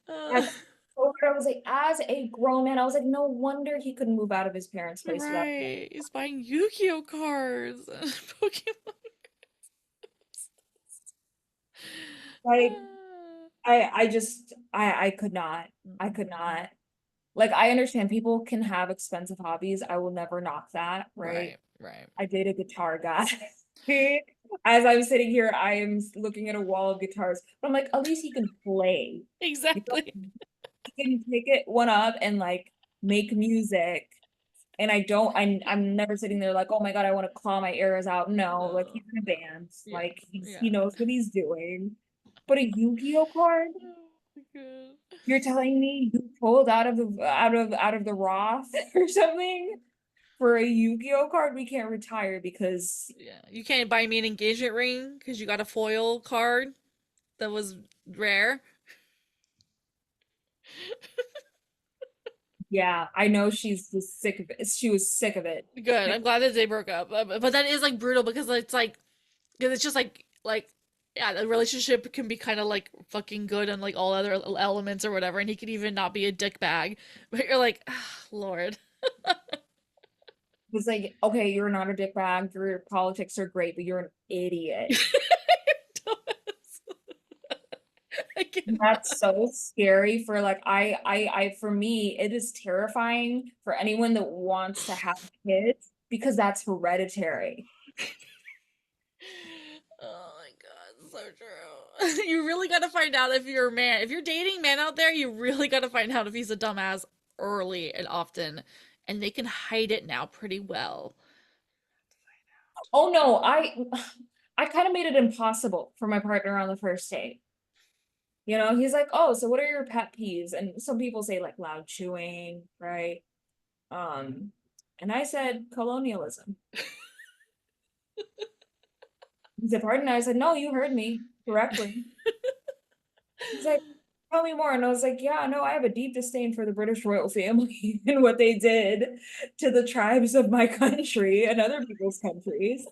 Uh, As I was like, as a grown man, I was like, no wonder he couldn't move out of his parents' place without. right. He's buying Yu-Gi-Oh cards and Pokemon. Like, I could not. I could not. Like, I understand people can have expensive hobbies. I will never knock that, right? Right, right. I date a guitar guy. As I'm sitting here, I am looking at a wall of guitars. But I'm like, at least he can play. You know, Exactly. he can pick it one up and like make music. And I'm never sitting there like, oh my God, I want to claw my ears out. No, like No. he's in a band. Yeah. Like he Yeah. knows what he's doing. But a Yu-Gi-Oh card? Oh my god. You're telling me you pulled out of the Roth or something for a Yu-Gi-Oh card? We can't retire because Yeah. You can't buy me an engagement ring because you got a foil card that was rare. yeah, I know she's just sick of it. She was sick of it. Good. I'm glad that they broke up. But that is like brutal because it's like, because it's just like like yeah, the relationship can be kind of like fucking good on like all other elements or whatever, and he could even not be a dick bag. But you're like, ah, Lord. It's like, okay, you're not a dickbag, your politics are great, but you're an idiot. I That's cannot. so scary for like for me, it is terrifying for anyone that wants to have kids because that's hereditary. Oh my God, so true. You really gotta find out if you're a man. If you're dating men out there, you really gotta find out if he's a dumbass early and often. And they can hide it now pretty well. Oh no, I kind of made it impossible for my partner on the first date. You know, he's like, "Oh, so what are your pet peeves?" And some people say like loud chewing, right? Um, and I said colonialism. He said, "Pardon?" I said, "No, you heard me correctly." He's like, "Tell me more." And I was like, "Yeah, no, I have a deep disdain for the British royal family and what they did to the tribes of my country and other people's countries."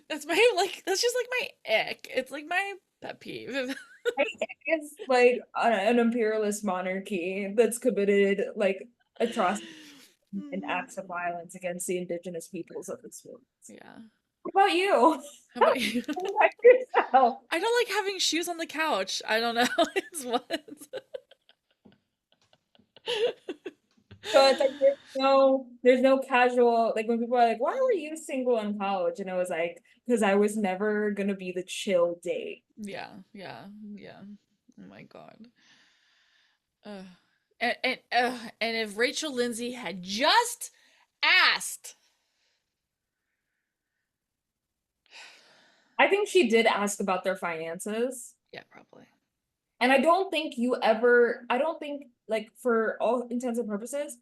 That's my like that's just like my ick. It's like my pet peeve. I think it's like an imperialist monarchy that's committed like atrocities and Hmm. acts of violence against the indigenous peoples of this world. Yeah. What about you? How about you? What about yourself? I don't like having shoes on the couch. I don't know. It's what. So it's like there's no casual like when people are like, why were you single in college? And I was like, because I was never gonna be the chill date. Yeah, yeah, yeah. Oh my God. Ugh. And if Rachel Lindsay had just asked, I think she did ask about their finances. yeah, probably. And I don't think like for all intents and purposes,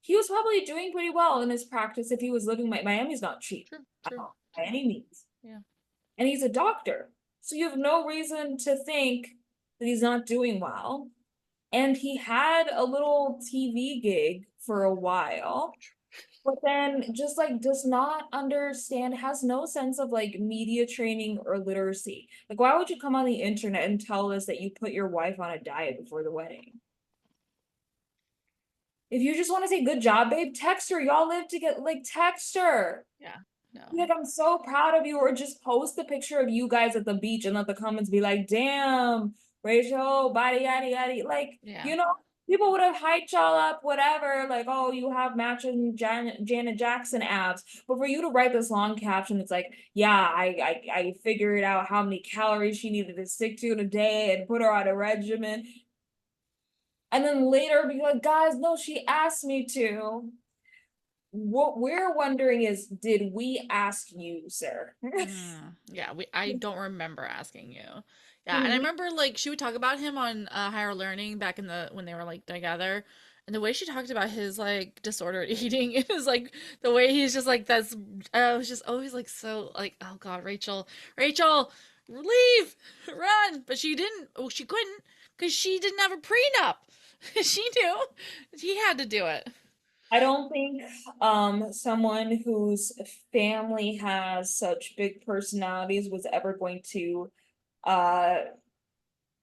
he was probably doing pretty well in his practice if he was living Miami's not cheap True, at true. all, by any means. Yeah. And he's a doctor. So you have no reason to think that he's not doing well. And he had a little TV gig for a while, but then just like does not understand, has no sense of like media training or literacy. Like, why would you come on the internet and tell us that you put your wife on a diet before the wedding? If you just want to say good job, babe, text her. Y'all live to get like text her. Yeah. Like, No. I'm so proud of you, or just post a picture of you guys at the beach and let the comments be like, damn, Rachel, body, yada, yada. Like, Yeah. people would have hyped y'all up, whatever. Like, oh, you have matching Janet Jackson abs. But for you to write this long caption, it's like, yeah, I figured out how many calories she needed to stick to in a day and put her on a regimen. And then later be like, guys, no, she asked me to. What we're wondering is, did we ask you, sir? Yeah, I don't remember asking you. Yeah, and I Mhm. remember like she would talk about him on Higher Learning back in the when they were like together. And the way she talked about his like disordered eating, it was like the way he's just like that's I was just always like so like oh God, Rachel, leave, run. But she didn't. Oh, she couldn't because she didn't have a prenup. She knew he had to do it. I don't think someone whose family has such big personalities was ever going to uh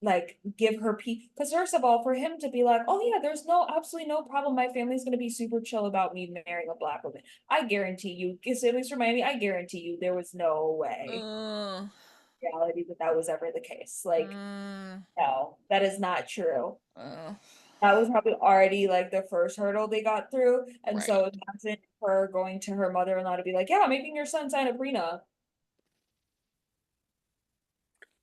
like give her peace. Because first of all, for him to be like, oh yeah, there's no absolutely no problem. My family's gonna be super chill about me marrying a black woman. I guarantee you, because at least for Miami, I guarantee you there was no way Uh, reality that that was ever the case. Like, uh, no, that is not true. uh, That was probably already like the first hurdle they got through. And right. so imagine her going to her mother-in-law to be like, yeah, making your son sign a prenup.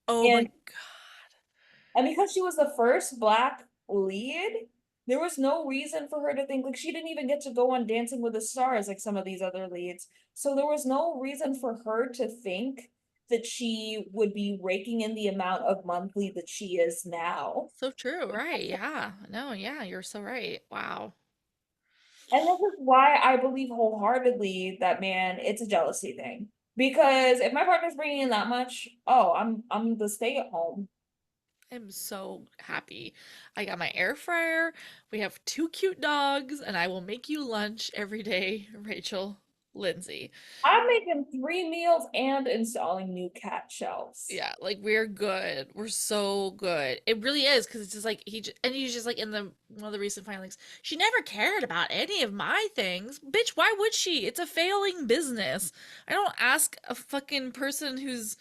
Oh my And God. because she was the first black lead, there was no reason for her to think like she didn't even get to go on Dancing with the Stars like some of these other leads. So there was no reason for her to think that she would be raking in the amount of monthly that she is now. So true, right? Yeah. No, yeah, you're so right. Wow. And this is why I believe wholeheartedly that, man, it's a jealousy thing. Because if my partner's bringing in that much, oh, I'm the stay at home. I'm so happy. I got my air fryer. We have two cute dogs, and I will make you lunch every day, Rachel. Lindsay. I'm making 3 meals and installing new cat shelves. Yeah, like we're good. We're so good. It really is because it's just like and he's just like in the one of the recent filings. She never cared about any of my things. Bitch, why would she? It's a failing business. I don't ask a fucking person who's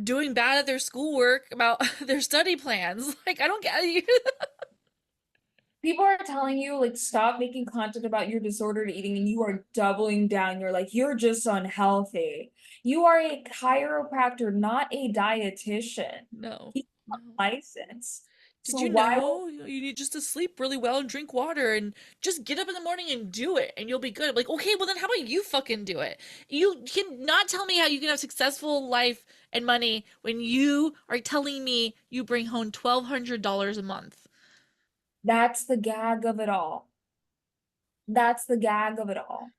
doing bad at their schoolwork about their study plans. Like I don't get you. People are telling you, like, stop making content about your disordered eating, and you are doubling down. You're like, you're just unhealthy. You are a chiropractor, not a dietitian. No. He's not No. licensed. Did So you why know you need just to sleep really well and drink water and just get up in the morning and do it and you'll be good? I'm like, okay, well then how about you fucking do it? You can not tell me how you can have successful life and money when you are telling me you bring home $1,200 a month. that's the gag of it all. That's the gag of it all.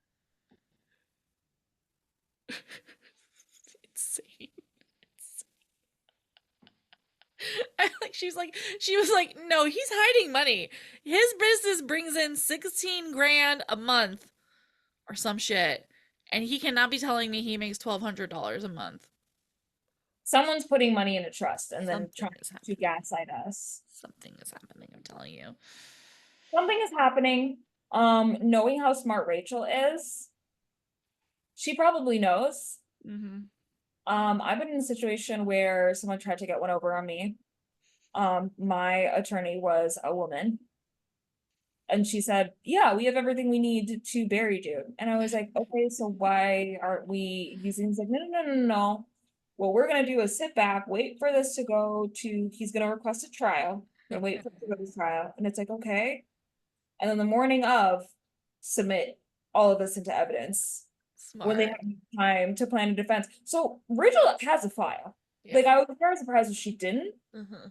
Insane. I like she was like, no, he's hiding money. His business brings in 16 grand a month or some shit. And he cannot be telling me he makes $1,200 a month. Someone's putting money in a trust and then Something trying is to happening. gaslight us. Something is happening, I'm telling you. Something is happening. Knowing how smart Rachel is, she probably knows. Mm-hmm. I've been in a situation where someone tried to get one over on me. My attorney was a woman, and she said, "Yeah, we have everything we need to bury dude." And I was like, "Okay, so why aren't we using?" He's like, "No, no, no, no, no. What we're gonna do is sit back, wait for this to go to. He's gonna request a trial and wait for it to go to trial." And it's like, okay. And then the morning of, submit all of this into evidence when they Smart. have time to plan a defense. So Rachel has a file. Yeah. Like I was very surprised if she didn't. Mm-hmm.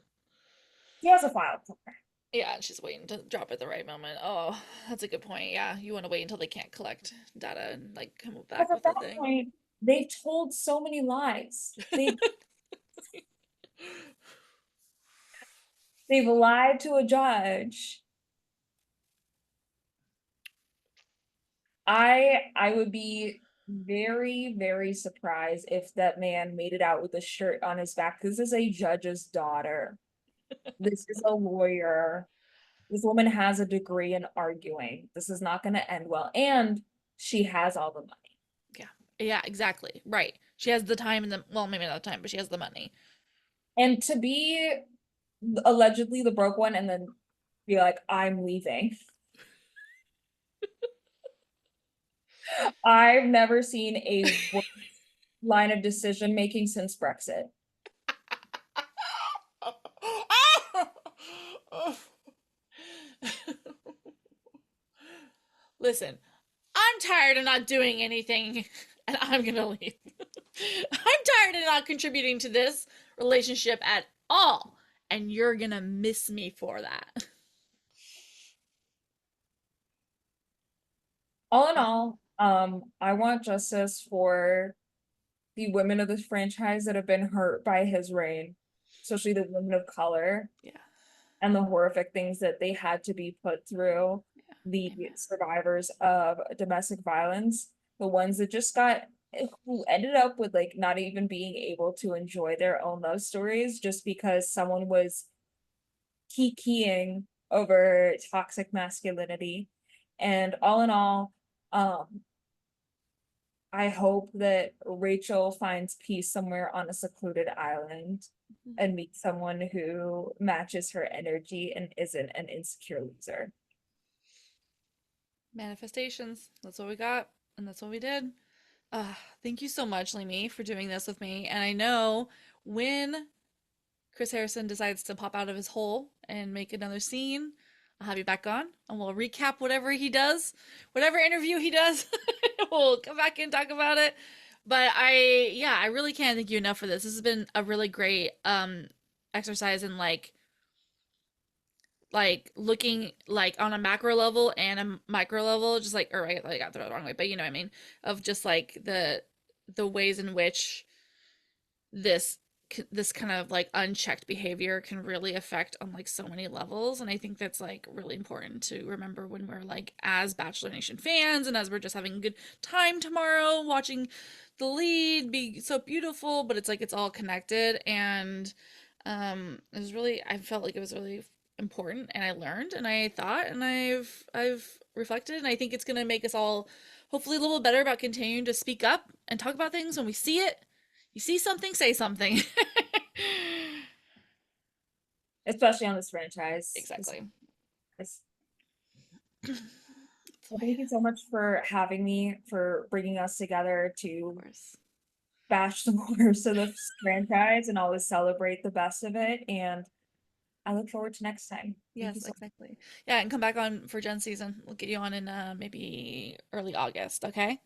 She has a file somewhere. Yeah, and she's waiting to drop at the right moment. Oh, that's a good point. Yeah, you want to wait until they can't collect data and like come Because back at with a that thing. point, they've told so many lies. They've lied to a judge. I would be very, very surprised if that man made it out with a shirt on his back. This is a judge's daughter. This is a lawyer. This woman has a degree in arguing. This is not going to end well. And she has all the money. Yeah. Yeah, exactly. Right. She has the time and the, well, maybe not the time, but she has the money. And to be allegedly the broke one and then be like, I'm leaving. I've never seen a line of decision making since Brexit. Listen, I'm tired of not doing anything and I'm gonna leave. I'm tired of not contributing to this relationship at all. And you're gonna miss me for that. All in all, I want justice for the women of this franchise that have been hurt by his reign, especially the women of color Yeah. and the horrific things that they had to be put through, Yeah. the Amen. survivors of domestic violence, the ones that just got who ended up with like not even being able to enjoy their own love stories just because someone was kikiing over toxic masculinity. And all in all, I hope that Rachel finds peace somewhere on a secluded island and meets someone who matches her energy and isn't an insecure loser. Manifestations. That's what we got, and that's what we did. Thank you so much, Limi, for doing this with me. And I know when Chris Harrison decides to pop out of his hole and make another scene, I'll have you back on and we'll recap whatever he does, whatever interview he does. We'll come back and talk about it. But yeah, I really can't thank you enough for this. This has been a really great exercise in like looking like on a macro level and a micro level, just like, or I got thrown the wrong way, but you know what I mean, of just like the ways in which this this kind of like unchecked behavior can really affect on like so many levels, and I think that's like really important to remember when we're like as Bachelor Nation fans and as we're just having a good time tomorrow watching the lead be so beautiful, but it's like it's all connected. And it was really, I felt like it was really important, and I learned and I thought and I've reflected, and I think it's going to make us all hopefully a little better about continuing to speak up and talk about things when we see it. You see something, say something. especially on this franchise. Exactly. This- That's Well, why, thank you so much for having me, for bringing us together of to course. bash the worst of the franchise and always celebrate the best of it. And I look forward to next time. Thank you Yes, so exactly. Yeah, and come back on for Gen season. We'll get you on in maybe early August, okay? much.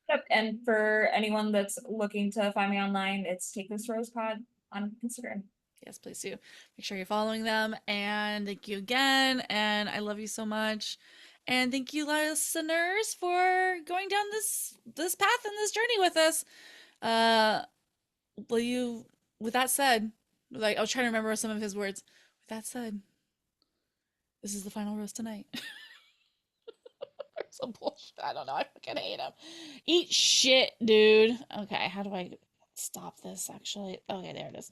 Yep. And for anyone that's looking to find me online, it's Take This Rose Pod on Instagram. Yes, please do. Make sure you're following them. And thank you again. And I love you so much. And thank you, listeners, for going down this path and this journey with us. Uh, will you? With that said, like I was trying to remember some of his words. With that said, this is the final roast tonight. Some bullshit. I don't know. I fucking hate him. Eat shit, dude. Okay, how do I stop this actually? Okay, there it is.